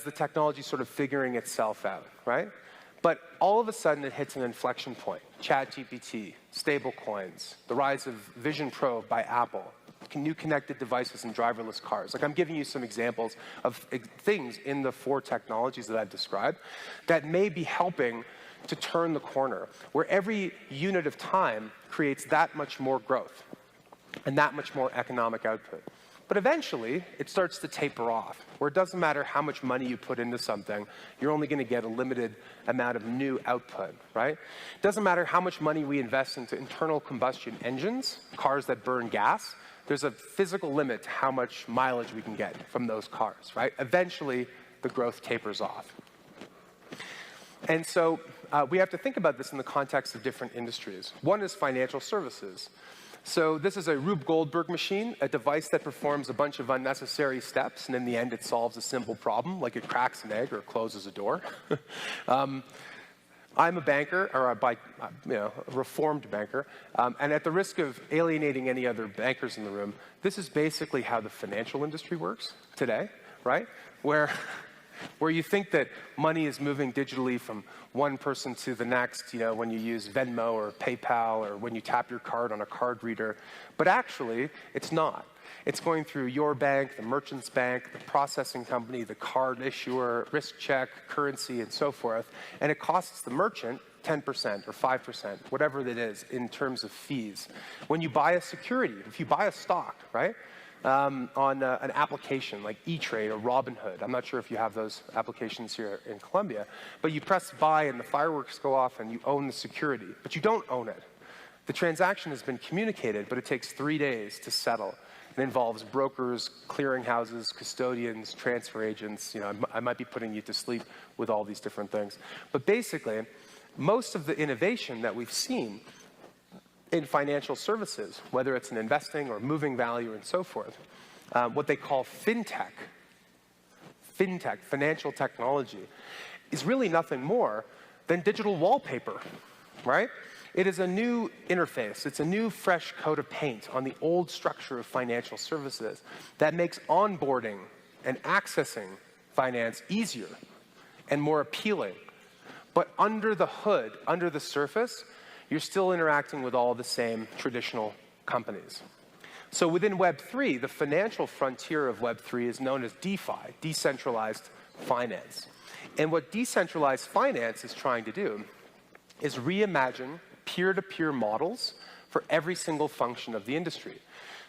the technology is sort of figuring itself out, right? But all of a sudden, it hits an inflection point. ChatGPT, stablecoins, the rise of Vision Pro by Apple, new connected devices and driverless cars. Like, I'm giving you some examples of things in the 4 technologies that I've described that may be helping to turn the corner, where every unit of time creates that much more growth and that much more economic output. But eventually, it starts to taper off, where it doesn't matter how much money you put into something, you're only going to get a limited amount of new output, right? It doesn't matter how much money we invest into internal combustion engines, cars that burn gas, there's a physical limit to how much mileage we can get from those cars, right? Eventually, the growth tapers off. And so we have to think about this in the context of different industries. One is financial services. So this is a Rube Goldberg machine, a device that performs a bunch of unnecessary steps, and in the end, it solves a simple problem, like it cracks an egg or closes a door. I'm a banker, or a reformed banker, and at the risk of alienating any other bankers in the room, this is basically how the financial industry works today, right? Where you think that money is moving digitally from one person to the next, when you use Venmo or PayPal or when you tap your card on a card reader. But actually, it's not. It's going through your bank, the merchant's bank, the processing company, the card issuer, risk check, currency, and so forth. And it costs the merchant 10% or 5%, whatever it is, in terms of fees. When you buy a security, if you buy a stock, right, on an application like E-Trade or Robinhood. I'm not sure if you have those applications here in Colombia, but you press buy and the fireworks go off and you own the security, but you don't own it. The transaction has been communicated, but it takes 3 days to settle. It involves brokers, clearinghouses, custodians, transfer agents. I might be putting you to sleep with all these different things. But basically, most of the innovation that we've seen in financial services, whether it's in investing or moving value and so forth, what they call fintech, financial technology, is really nothing more than digital wallpaper, right? It is a new interface. It's a new, fresh coat of paint on the old structure of financial services that makes onboarding and accessing finance easier and more appealing. But under the hood, under the surface, you're still interacting with all the same traditional companies. So within Web3, the financial frontier of Web3 is known as DeFi, decentralized finance. And what decentralized finance is trying to do is reimagine peer-to-peer models for every single function of the industry.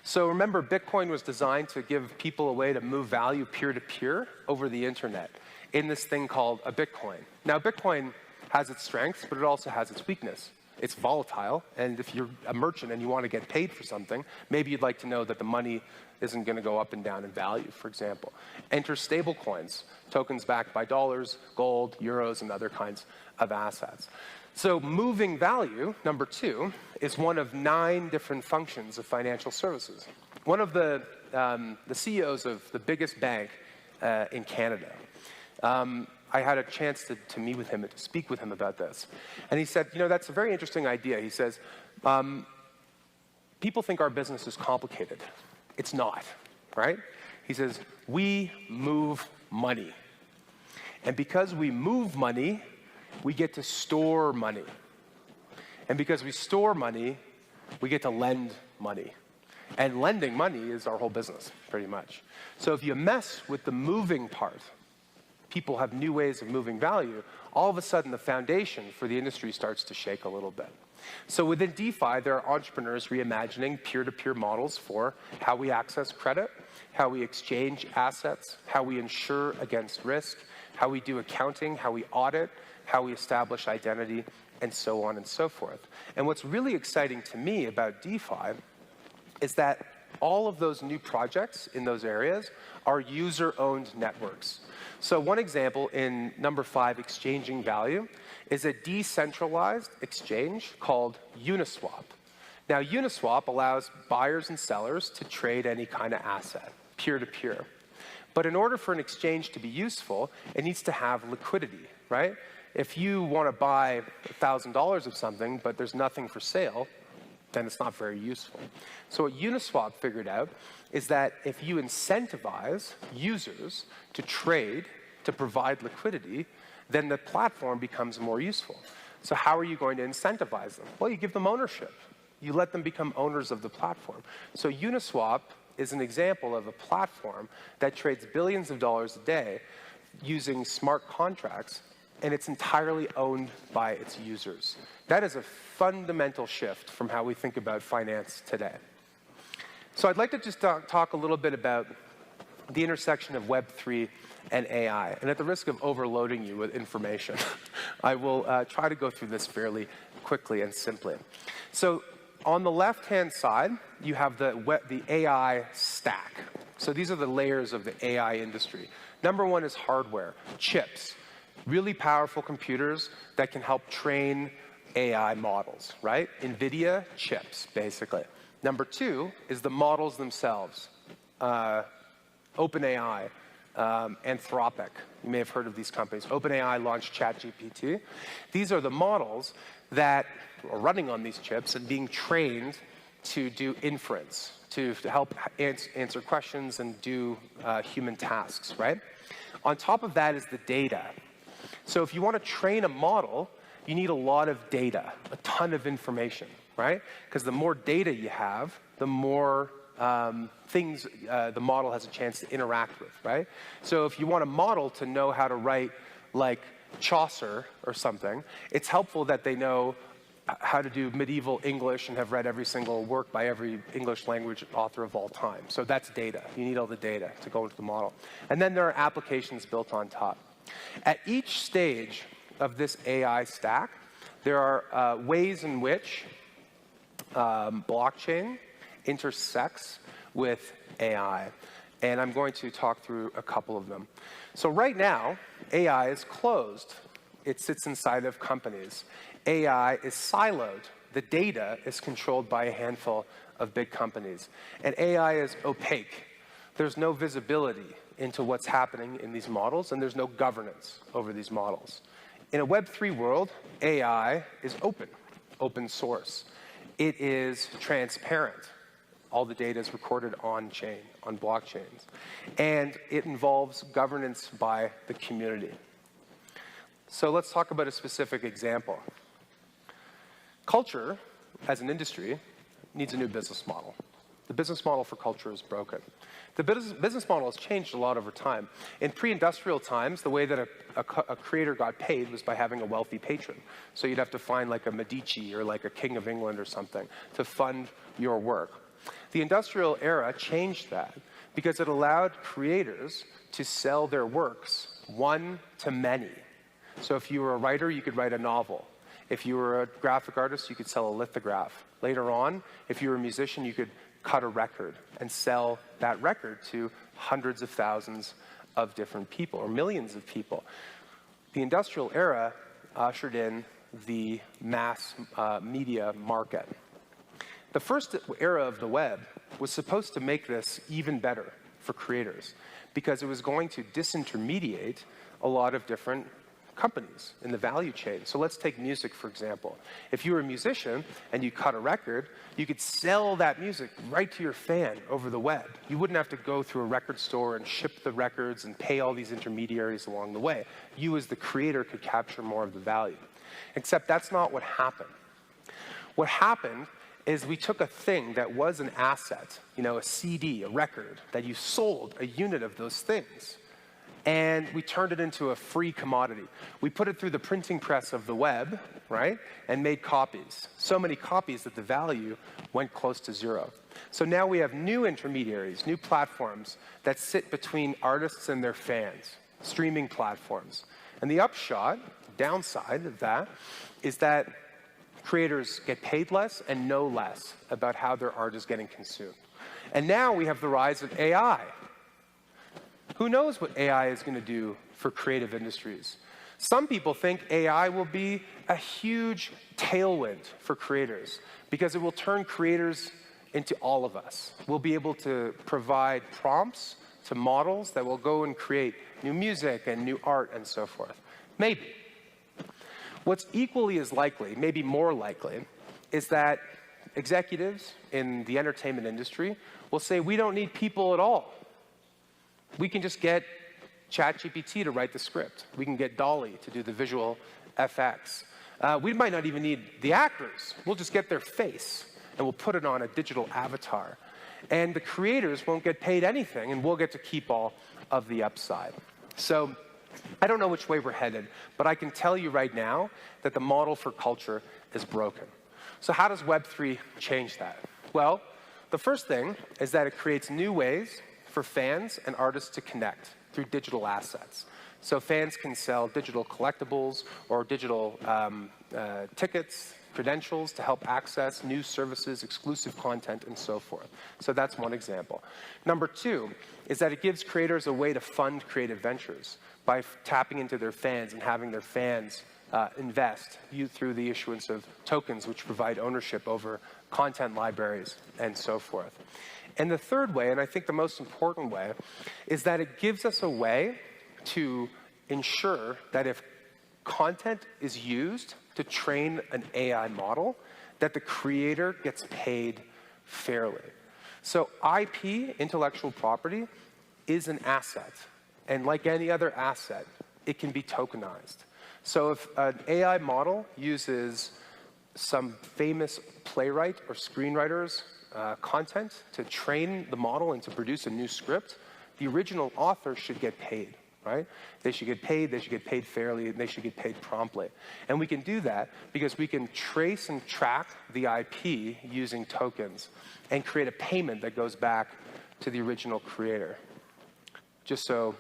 So remember, Bitcoin was designed to give people a way to move value peer-to-peer over the internet in this thing called a Bitcoin. Now, Bitcoin has its strengths, but it also has its weakness. It's volatile, and if you're a merchant and you want to get paid for something, maybe you'd like to know that the money isn't going to go up and down in value, for example. Enter stablecoins, tokens backed by dollars, gold, euros, and other kinds of assets. So moving value, number 2, is one of 9 different functions of financial services. One of the CEOs of the biggest bank in Canada, I had a chance to meet with him and to speak with him about this. And he said, that's a very interesting idea. He says, people think our business is complicated. It's not, right? He says, we move money. And because we move money, we get to store money. And because we store money, we get to lend money. And lending money is our whole business, pretty much. So if you mess with the moving part, people have new ways of moving value, all of a sudden the foundation for the industry starts to shake a little bit. So within DeFi, there are entrepreneurs reimagining peer-to-peer models for how we access credit, how we exchange assets, how we insure against risk, how we do accounting, how we audit, how we establish identity, and so on and so forth. And what's really exciting to me about DeFi is that all of those new projects in those areas are user-owned networks. So one example in number 5, exchanging value, is a decentralized exchange called Uniswap. Now, Uniswap allows buyers and sellers to trade any kind of asset, peer-to-peer. But in order for an exchange to be useful, it needs to have liquidity, right? If you want to buy $1,000 of something, but there's nothing for sale, then it's not very useful. So what Uniswap figured out is that if you incentivize users to trade, to provide liquidity, then the platform becomes more useful. So how are you going to incentivize them? Well, you give them ownership. You let them become owners of the platform. So Uniswap is an example of a platform that trades billions of dollars a day using smart contracts, and it's entirely owned by its users. That is a fundamental shift from how we think about finance today. So I'd like to just talk a little bit about the intersection of Web3 and AI. And at the risk of overloading you with information, I will try to go through this fairly quickly and simply. So on the left-hand side, you have the AI stack. So these are the layers of the AI industry. Number one is hardware, chips, really powerful computers that can help train AI models, right? NVIDIA chips, basically. Number two is the models themselves. OpenAI, Anthropic. You may have heard of these companies. OpenAI launched ChatGPT. These are the models that are running on these chips and being trained to do inference, to help answer questions and do human tasks, right? On top of that is the data. So if you want to train a model, you need a lot of data, a ton of information, right? Because the more data you have, the more things the model has a chance to interact with, right? So if you want a model to know how to write like Chaucer or something, it's helpful that they know how to do medieval English and have read every single work by every English language author of all time. So that's data. You need all the data to go into the model. And then there are applications built on top. At each stage of this AI stack, there are ways in which blockchain intersects with AI. And I'm going to talk through a couple of them. So right now, AI is closed. It sits inside of companies. AI is siloed. The data is controlled by a handful of big companies. And AI is opaque. There's no visibility into what's happening in these models, and there's no governance over these models. In a Web3 world, AI is open source. It is transparent. All the data is recorded on-chain, on blockchains. And it involves governance by the community. So let's talk about a specific example. Culture, as an industry, needs a new business model. The business model for culture is broken. The business model has changed a lot over time. In pre-industrial times, the way that a creator got paid was by having a wealthy patron. So you'd have to find like a Medici or like a King of England or something to fund your work. The industrial era changed that because it allowed creators to sell their works one to many. So if you were a writer, you could write a novel. If you were a graphic artist, you could sell a lithograph. Later on, if you were a musician, you could cut a record and sell that record to hundreds of thousands of different people, or millions of people. The industrial era ushered in the mass media market. The first era of the web was supposed to make this even better for creators because it was going to disintermediate a lot of different companies in the value chain. So let's take music, for example. If you were a musician and you cut a record, you could sell that music right to your fan over the web. You wouldn't have to go through a record store and ship the records and pay all these intermediaries along the way. You as the creator could capture more of the value. Except that's not what happened. What happened is we took a thing that was an asset, a CD, a record, that you sold a unit of those things, and we turned it into a free commodity. We put it through the printing press of the web, right, and made copies. So many copies that the value went close to zero. So now we have new intermediaries, new platforms that sit between artists and their fans, streaming platforms. And the upshot, downside of that, is that creators get paid less and know less about how their art is getting consumed. And now we have the rise of AI. Who knows what AI is going to do for creative industries? Some people think AI will be a huge tailwind for creators because it will turn creators into all of us. We'll be able to provide prompts to models that will go and create new music and new art and so forth. Maybe. What's equally as likely, maybe more likely, is that executives in the entertainment industry will say, we don't need people at all. We can just get ChatGPT to write the script. We can get DALL-E to do the visual FX. We might not even need the actors. We'll just get their face, and we'll put it on a digital avatar. And the creators won't get paid anything, and we'll get to keep all of the upside. So I don't know which way we're headed, but I can tell you right now that the model for culture is broken. So how does Web3 change that? Well, the first thing is that it creates new ways for fans and artists to connect through digital assets. So fans can sell digital collectibles or digital tickets, credentials to help access new services, exclusive content, and so forth. So that's one example. Number two is that it gives creators a way to fund creative ventures by tapping into their fans and having their fans invest through the issuance of tokens, which provide ownership over content libraries and so forth. And the third way, and I think the most important way, is that it gives us a way to ensure that if content is used to train an AI model, that the creator gets paid fairly. So IP, intellectual property, is an asset. And like any other asset, it can be tokenized. So if an AI model uses some famous playwright or screenwriter's content to train the model and to produce a new script, the original author should get paid, right? They should get paid fairly, and they should get paid promptly. And we can do that because we can trace and track the IP using tokens and create a payment that goes back to the original creator. Just so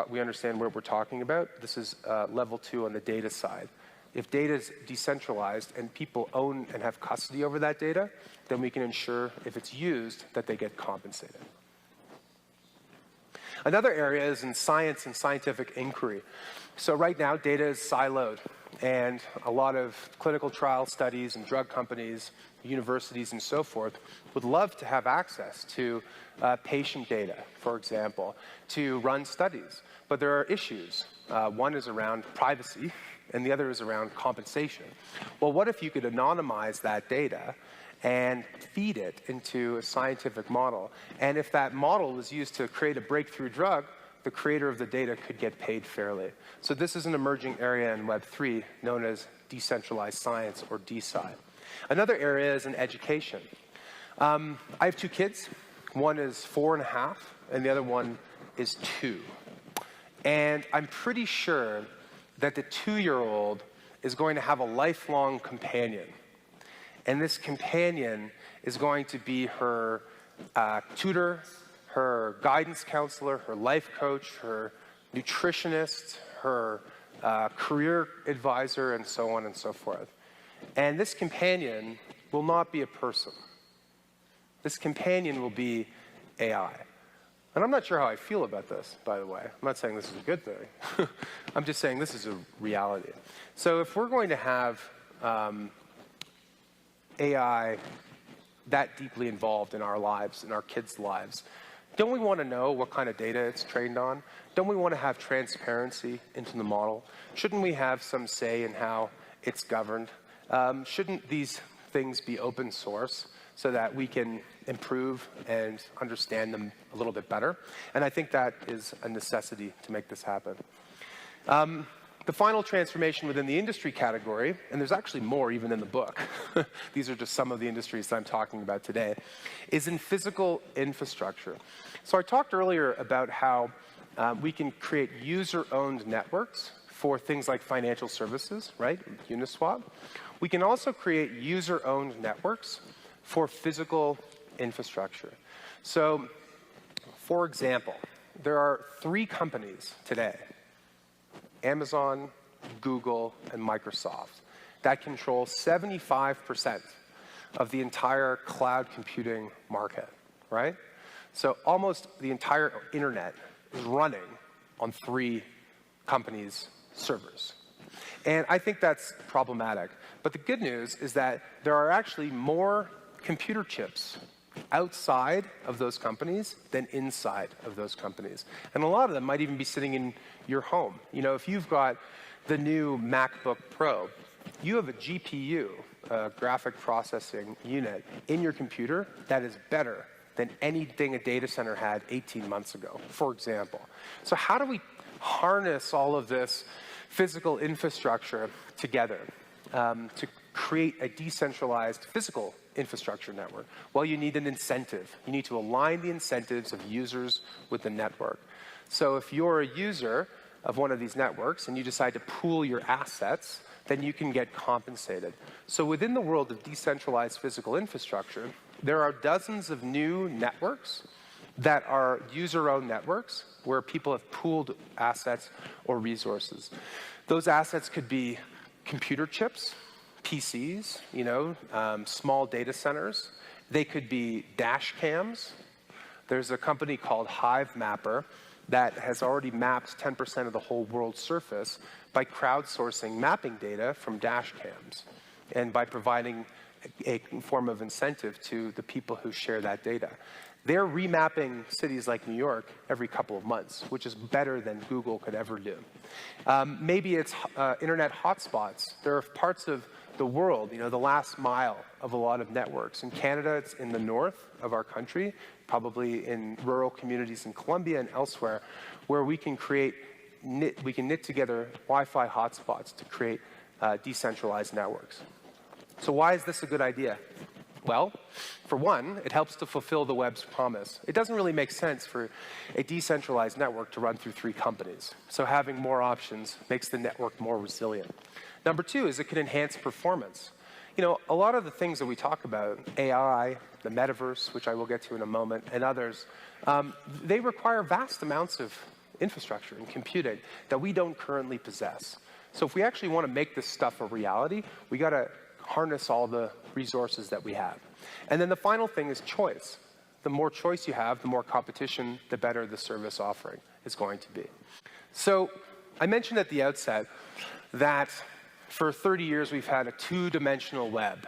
we understand what we're talking about, this is level 2 on the data side. If data is decentralized and people own and have custody over that data, then we can ensure if it's used that they get compensated. Another area is in science and scientific inquiry. So right now, data is siloed, and a lot of clinical trial studies and drug companies, universities, and so forth would love to have access to patient data, for example, to run studies. But there are issues. One is around privacy, and the other is around compensation. Well, what if you could anonymize that data and feed it into a scientific model? And if that model was used to create a breakthrough drug, the creator of the data could get paid fairly. So this is an emerging area in Web3 known as decentralized science, or DeSci. Another area is in education. I have 2 kids. One is 4.5, and the other one is 2. And I'm pretty sure that the 2-year-old is going to have a lifelong companion. And this companion is going to be her tutor, her guidance counselor, her life coach, her nutritionist, her career advisor, and so on and so forth. And this companion will not be a person. This companion will be AI. And I'm not sure how I feel about this, by the way. I'm not saying this is a good thing. I'm just saying this is a reality. So if we're going to have AI that deeply involved in our lives, in our kids' lives, don't we want to know what kind of data it's trained on? Don't we want to have transparency into the model? Shouldn't we have some say in how it's governed? Shouldn't these things be open source so that we can improve and understand them a little bit better? And I think that is a necessity to make this happen. The final transformation within the industry category, and there's actually more even in the book, these are just some of the industries that I'm talking about today, is in physical infrastructure. So I talked earlier about how we can create user-owned networks for things like financial services, right, Uniswap. We can also create user-owned networks for physical infrastructure. So, for example, there are 3 companies today, Amazon, Google, and Microsoft, that control 75% of the entire cloud computing market, right? So almost the entire internet is running on 3 companies' servers. And I think that's problematic. But the good news is that there are actually more computer chips outside of those companies than inside of those companies. And a lot of them might even be sitting in your home. You know, if you've got the new MacBook Pro, you have a GPU, a graphic processing unit, in your computer that is better than anything a data center had 18 months ago, for example. So how do we harness all of this physical infrastructure together to create a decentralized physical infrastructure network? Well, you need an incentive. You need to align the incentives of users with the network. So if you're a user of one of these networks and you decide to pool your assets, then you can get compensated. So within the world of decentralized physical infrastructure, there are dozens of new networks that are user-owned networks where people have pooled assets or resources. Those assets could be computer chips, PCs, small data centers. They could be dash cams. There's a company called Hive Mapper that has already mapped 10% of the whole world's surface by crowdsourcing mapping data from dash cams and by providing a form of incentive to the people who share that data. They're remapping cities like New York every couple of months, which is better than Google could ever do. Maybe it's internet hotspots. There are parts of the world, the last mile of a lot of networks. In Canada, it's in the north of our country, probably in rural communities in Colombia and elsewhere, where we can knit together Wi-Fi hotspots to create decentralized networks. So why is this a good idea? Well, for one, it helps to fulfill the web's promise. It doesn't really make sense for a decentralized network to run through 3 companies. So having more options makes the network more resilient. Number 2 is it can enhance performance. A lot of the things that we talk about, AI, the metaverse, which I will get to in a moment, and others, they require vast amounts of infrastructure and computing that we don't currently possess. So if we actually want to make this stuff a reality, we got to harness all the resources that we have. And then the final thing is choice. The more choice you have, the more competition, the better the service offering is going to be. So I mentioned at the outset that for 30 years we've had a 2-dimensional web.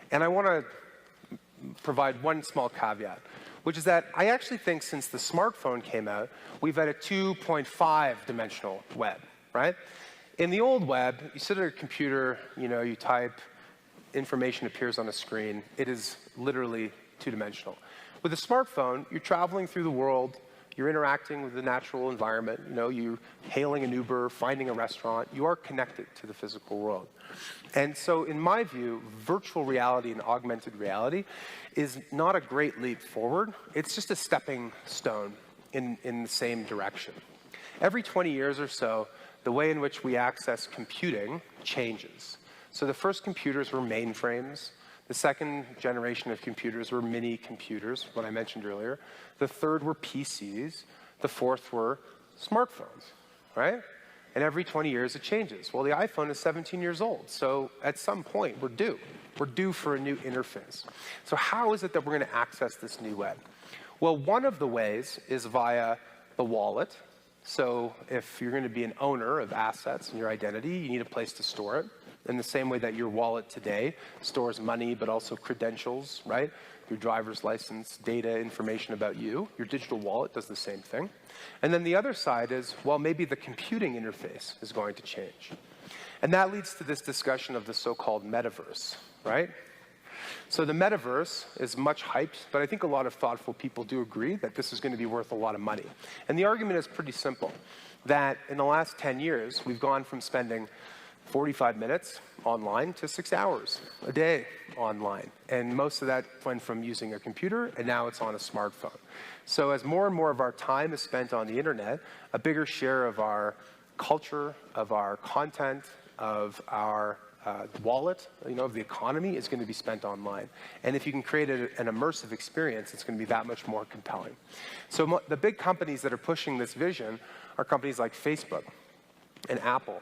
And I want to provide one small caveat, which is that I actually think since the smartphone came out, we've had a 2.5-dimensional web, right? In the old web, you sit at a computer, you type, information appears on a screen. It is literally 2-dimensional. With a smartphone, you're traveling through the world, you're interacting with the natural environment, you're hailing an Uber, finding a restaurant, you are connected to the physical world. And so in my view, virtual reality and augmented reality is not a great leap forward, it's just a stepping stone in the same direction. Every 20 years or so, the way in which we access computing changes. So the first computers were mainframes. The second generation of computers were mini computers, what I mentioned earlier. The third were PCs. The fourth were smartphones, right? And every 20 years it changes. Well, the iPhone is 17 years old, so at some point we're due. We're due for a new interface. So how is it that we're going to access this new web? Well, one of the ways is via the wallet. So if you're going to be an owner of assets and your identity, you need a place to store it. In the same way that your wallet today stores money, but also credentials, right? Your driver's license, data, information about you. Your digital wallet does the same thing. And then the other side is, well, maybe the computing interface is going to change. And that leads to this discussion of the so-called metaverse, right? So the metaverse is much hyped, but I think a lot of thoughtful people do agree that this is going to be worth a lot of money. And the argument is pretty simple, that in the last 10 years, we've gone from spending 45 minutes online to 6 hours a day online. And most of that went from using a computer, and now it's on a smartphone. So as more and more of our time is spent on the internet, a bigger share of our culture, of our content, of our wallet, of the economy is going to be spent online. And if you can create an immersive experience, it's going to be that much more compelling. So the big companies that are pushing this vision are companies like Facebook and Apple.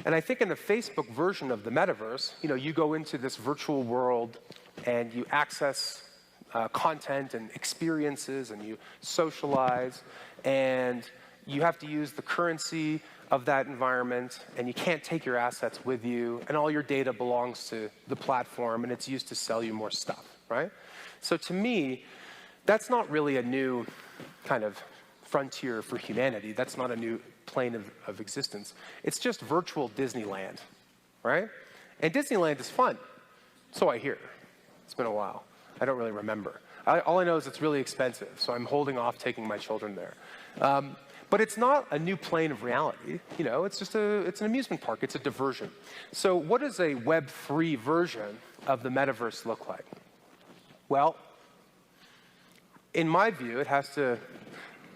And I think in the Facebook version of the metaverse, you go into this virtual world and you access content and experiences and you socialize and you have to use the currency of that environment and you can't take your assets with you and all your data belongs to the platform and it's used to sell you more stuff, right? So to me, that's not really a new kind of frontier for humanity. That's not a new plane of existence. It's just virtual Disneyland, right? And Disneyland is fun. So I hear. It's been a while. I don't really remember. All I know is it's really expensive, so I'm holding off taking my children there. But it's not a new plane of reality. You know, it's just it's an amusement park. It's a diversion. So what does a Web3 version of the metaverse look like? Well, in my view, it has to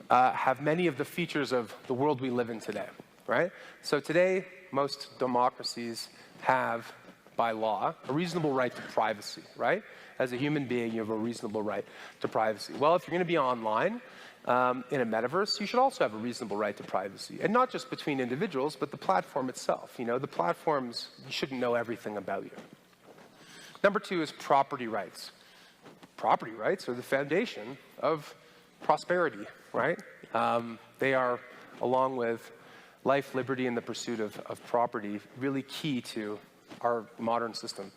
have many of the features of the world we live in today, right? So today, most democracies have, by law, a reasonable right to privacy, right? As a human being, you have a reasonable right to privacy. Well, if you're going to be online in a metaverse, you should also have a reasonable right to privacy. And not just between individuals, but the platform itself. You know, the platforms, you shouldn't know everything about you. Number two is property rights. Property rights are the foundation of prosperity, right? They are, along with life, liberty, and the pursuit of property, really key to our modern system.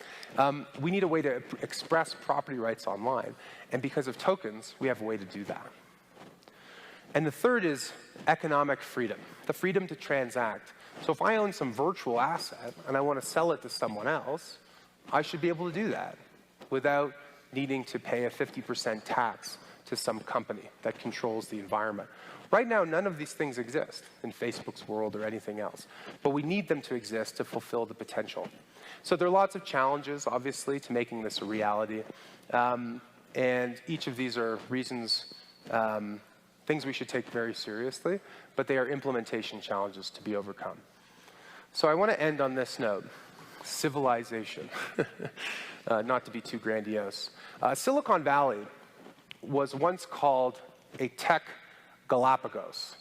We need a way to express property rights online, and because of tokens, we have a way to do that. And the third is economic freedom, the freedom to transact. So if I own some virtual asset and I want to sell it to someone else, I should be able to do that without needing to pay a 50% tax to some company that controls the environment. Right now, none of these things exist in Facebook's world or anything else, but we need them to exist to fulfill the potential. So there are lots of challenges, obviously, to making this a reality, and each of these are reasons, things we should take very seriously, but they are implementation challenges to be overcome. So I want to end on this note, civilization, not to be too grandiose. Silicon Valley was once called a tech Galapagos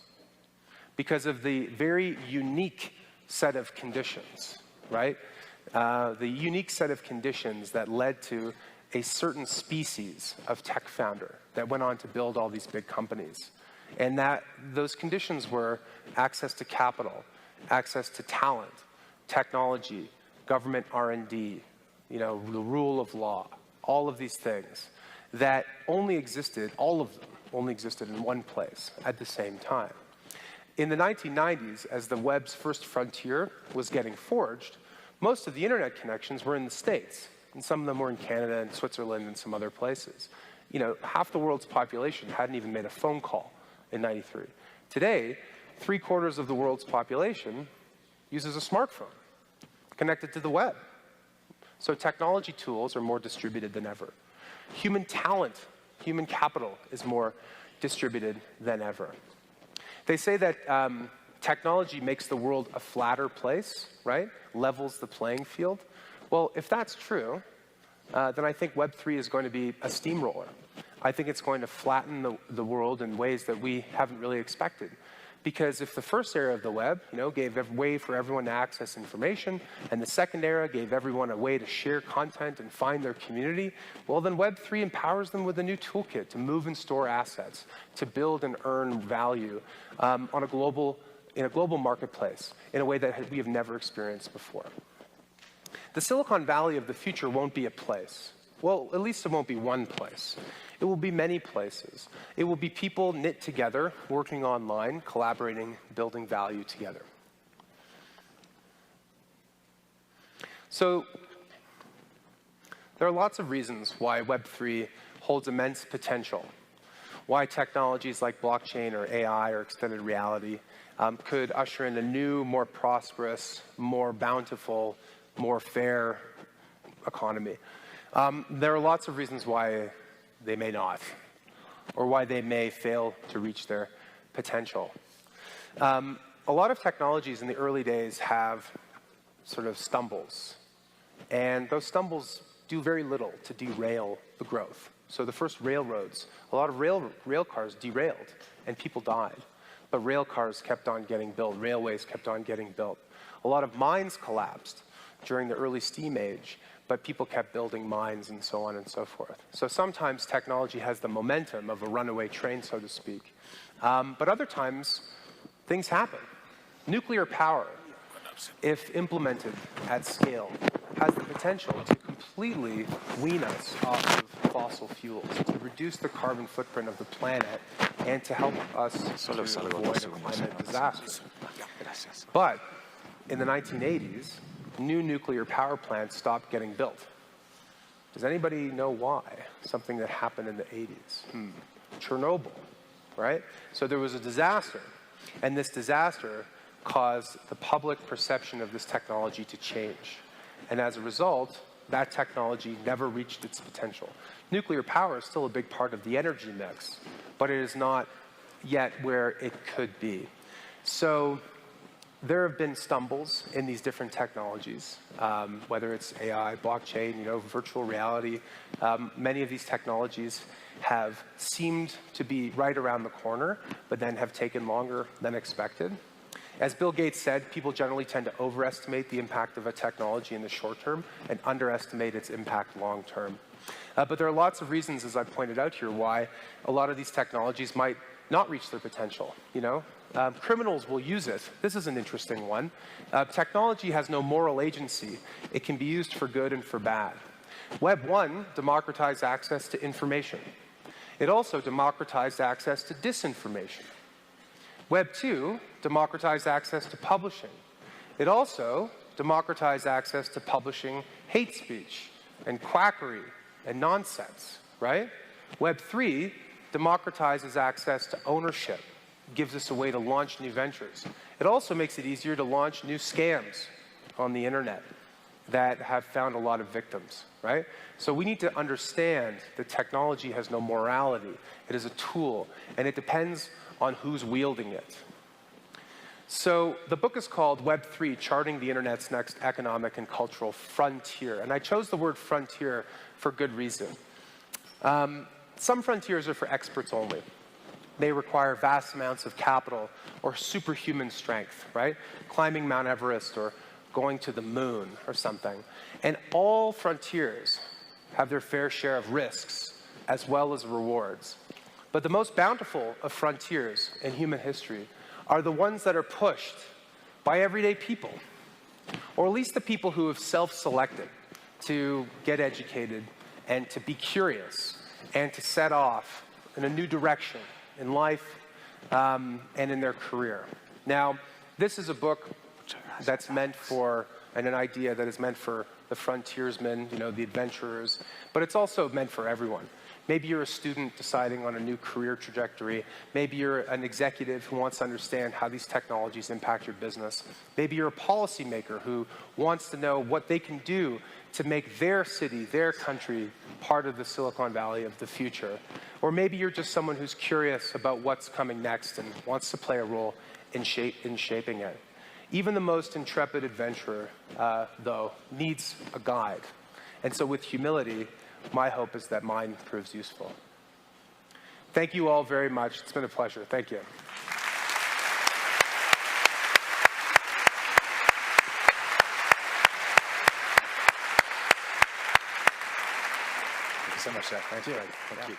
because of the very unique set of conditions, right? The unique set of conditions that led to a certain species of tech founder that went on to build all these big companies. And that those conditions were access to capital, access to talent, technology, government R&D, you know, the rule of law, all of these things that only existed, all of them only existed in one place at the same time. In the 1990s, as the web's first frontier was getting forged, most of the internet connections were in the States, and some of them were in Canada and Switzerland and some other places. You know, half the world's population hadn't even made a phone call in '93. Today, 3/4 of the world's population uses a smartphone connected to the web. So technology tools are more distributed than ever. Human talent, human capital is more distributed than ever. They say that technology makes the world a flatter place, right? Levels the playing field. Well, if that's true, then I think Web3 is going to be a steamroller. I think it's going to flatten the world in ways that we haven't really expected. Because if the first era of the web, you know, gave a way for everyone to access information, and the second era gave everyone a way to share content and find their community, well, then Web3 empowers them with a new toolkit to move and store assets, to build and earn value in a global marketplace in a way that we have never experienced before. The Silicon Valley of the future won't be a place. Well, at least it won't be one place. It will be many places. It will be people knit together, working online, collaborating, building value together. So there are lots of reasons why Web3 holds immense potential, why technologies like blockchain or AI or extended reality could usher in a new, more prosperous, more bountiful, more fair economy. There are lots of reasons why they may not, or why they may fail to reach their potential. A lot of technologies in the early days have sort of stumbles, and those stumbles do very little to derail the growth. So the first railroads, a lot of rail cars derailed, and people died. But rail cars kept on getting built, railways kept on getting built. A lot of mines collapsed during the early steam age, but people kept building mines and so on and so forth. So sometimes technology has the momentum of a runaway train, so to speak. But other times, things happen. Nuclear power, if implemented at scale, has the potential to completely wean us off of fossil fuels, to reduce the carbon footprint of the planet, and to help us to avoid a climate disaster. But in the 1980s, new nuclear power plants stopped getting built. Does anybody know why? Something that happened in the 80s. Chernobyl, right? So there was a disaster, and this disaster caused the public perception of this technology to change. And as a result, that technology never reached its potential. Nuclear power is still a big part of the energy mix, but it is not yet where it could be. So there have been stumbles in these different technologies, whether it's AI, blockchain, virtual reality. Many of these technologies have seemed to be right around the corner, but then have taken longer than expected. As Bill Gates said, people generally tend to overestimate the impact of a technology in the short term and underestimate its impact long term. But there are lots of reasons, as I pointed out here, why a lot of these technologies might not reach their potential. Criminals will use it. This is an interesting one. Technology has no moral agency. It can be used for good and for bad. Web 1 democratized access to information. It also democratized access to disinformation. Web 2 democratized access to publishing. It also democratized access to publishing hate speech and quackery and nonsense, right? Web 3 democratizes access to ownership, gives us a way to launch new ventures. It also makes it easier to launch new scams on the internet that have found a lot of victims, right? So we need to understand that technology has no morality. It is a tool, and it depends on who's wielding it. So the book is called Web3, Charting the Internet's Next Economic and Cultural Frontier. And I chose the word frontier for good reason. Some frontiers are for experts only. They require vast amounts of capital or superhuman strength, right? Climbing Mount Everest or going to the moon or something. And all frontiers have their fair share of risks as well as rewards. But the most bountiful of frontiers in human history are the ones that are pushed by everyday people, or at least the people who have self-selected to get educated and to be curious and to set off in a new direction in life and in their career. Now, this is a book that's meant for, and an idea that is meant for the frontiersmen, the adventurers, but it's also meant for everyone. Maybe you're a student deciding on a new career trajectory. Maybe you're an executive who wants to understand how these technologies impact your business. Maybe you're a policymaker who wants to know what they can do to make their city, their country, part of the Silicon Valley of the future. Or maybe you're just someone who's curious about what's coming next and wants to play a role in shaping it. Even the most intrepid adventurer, though, needs a guide. And so with humility, my hope is that mine proves useful. Thank you all very much. It's been a pleasure. Thank you. Thank you so much, Jeff. Thank you. Thank you.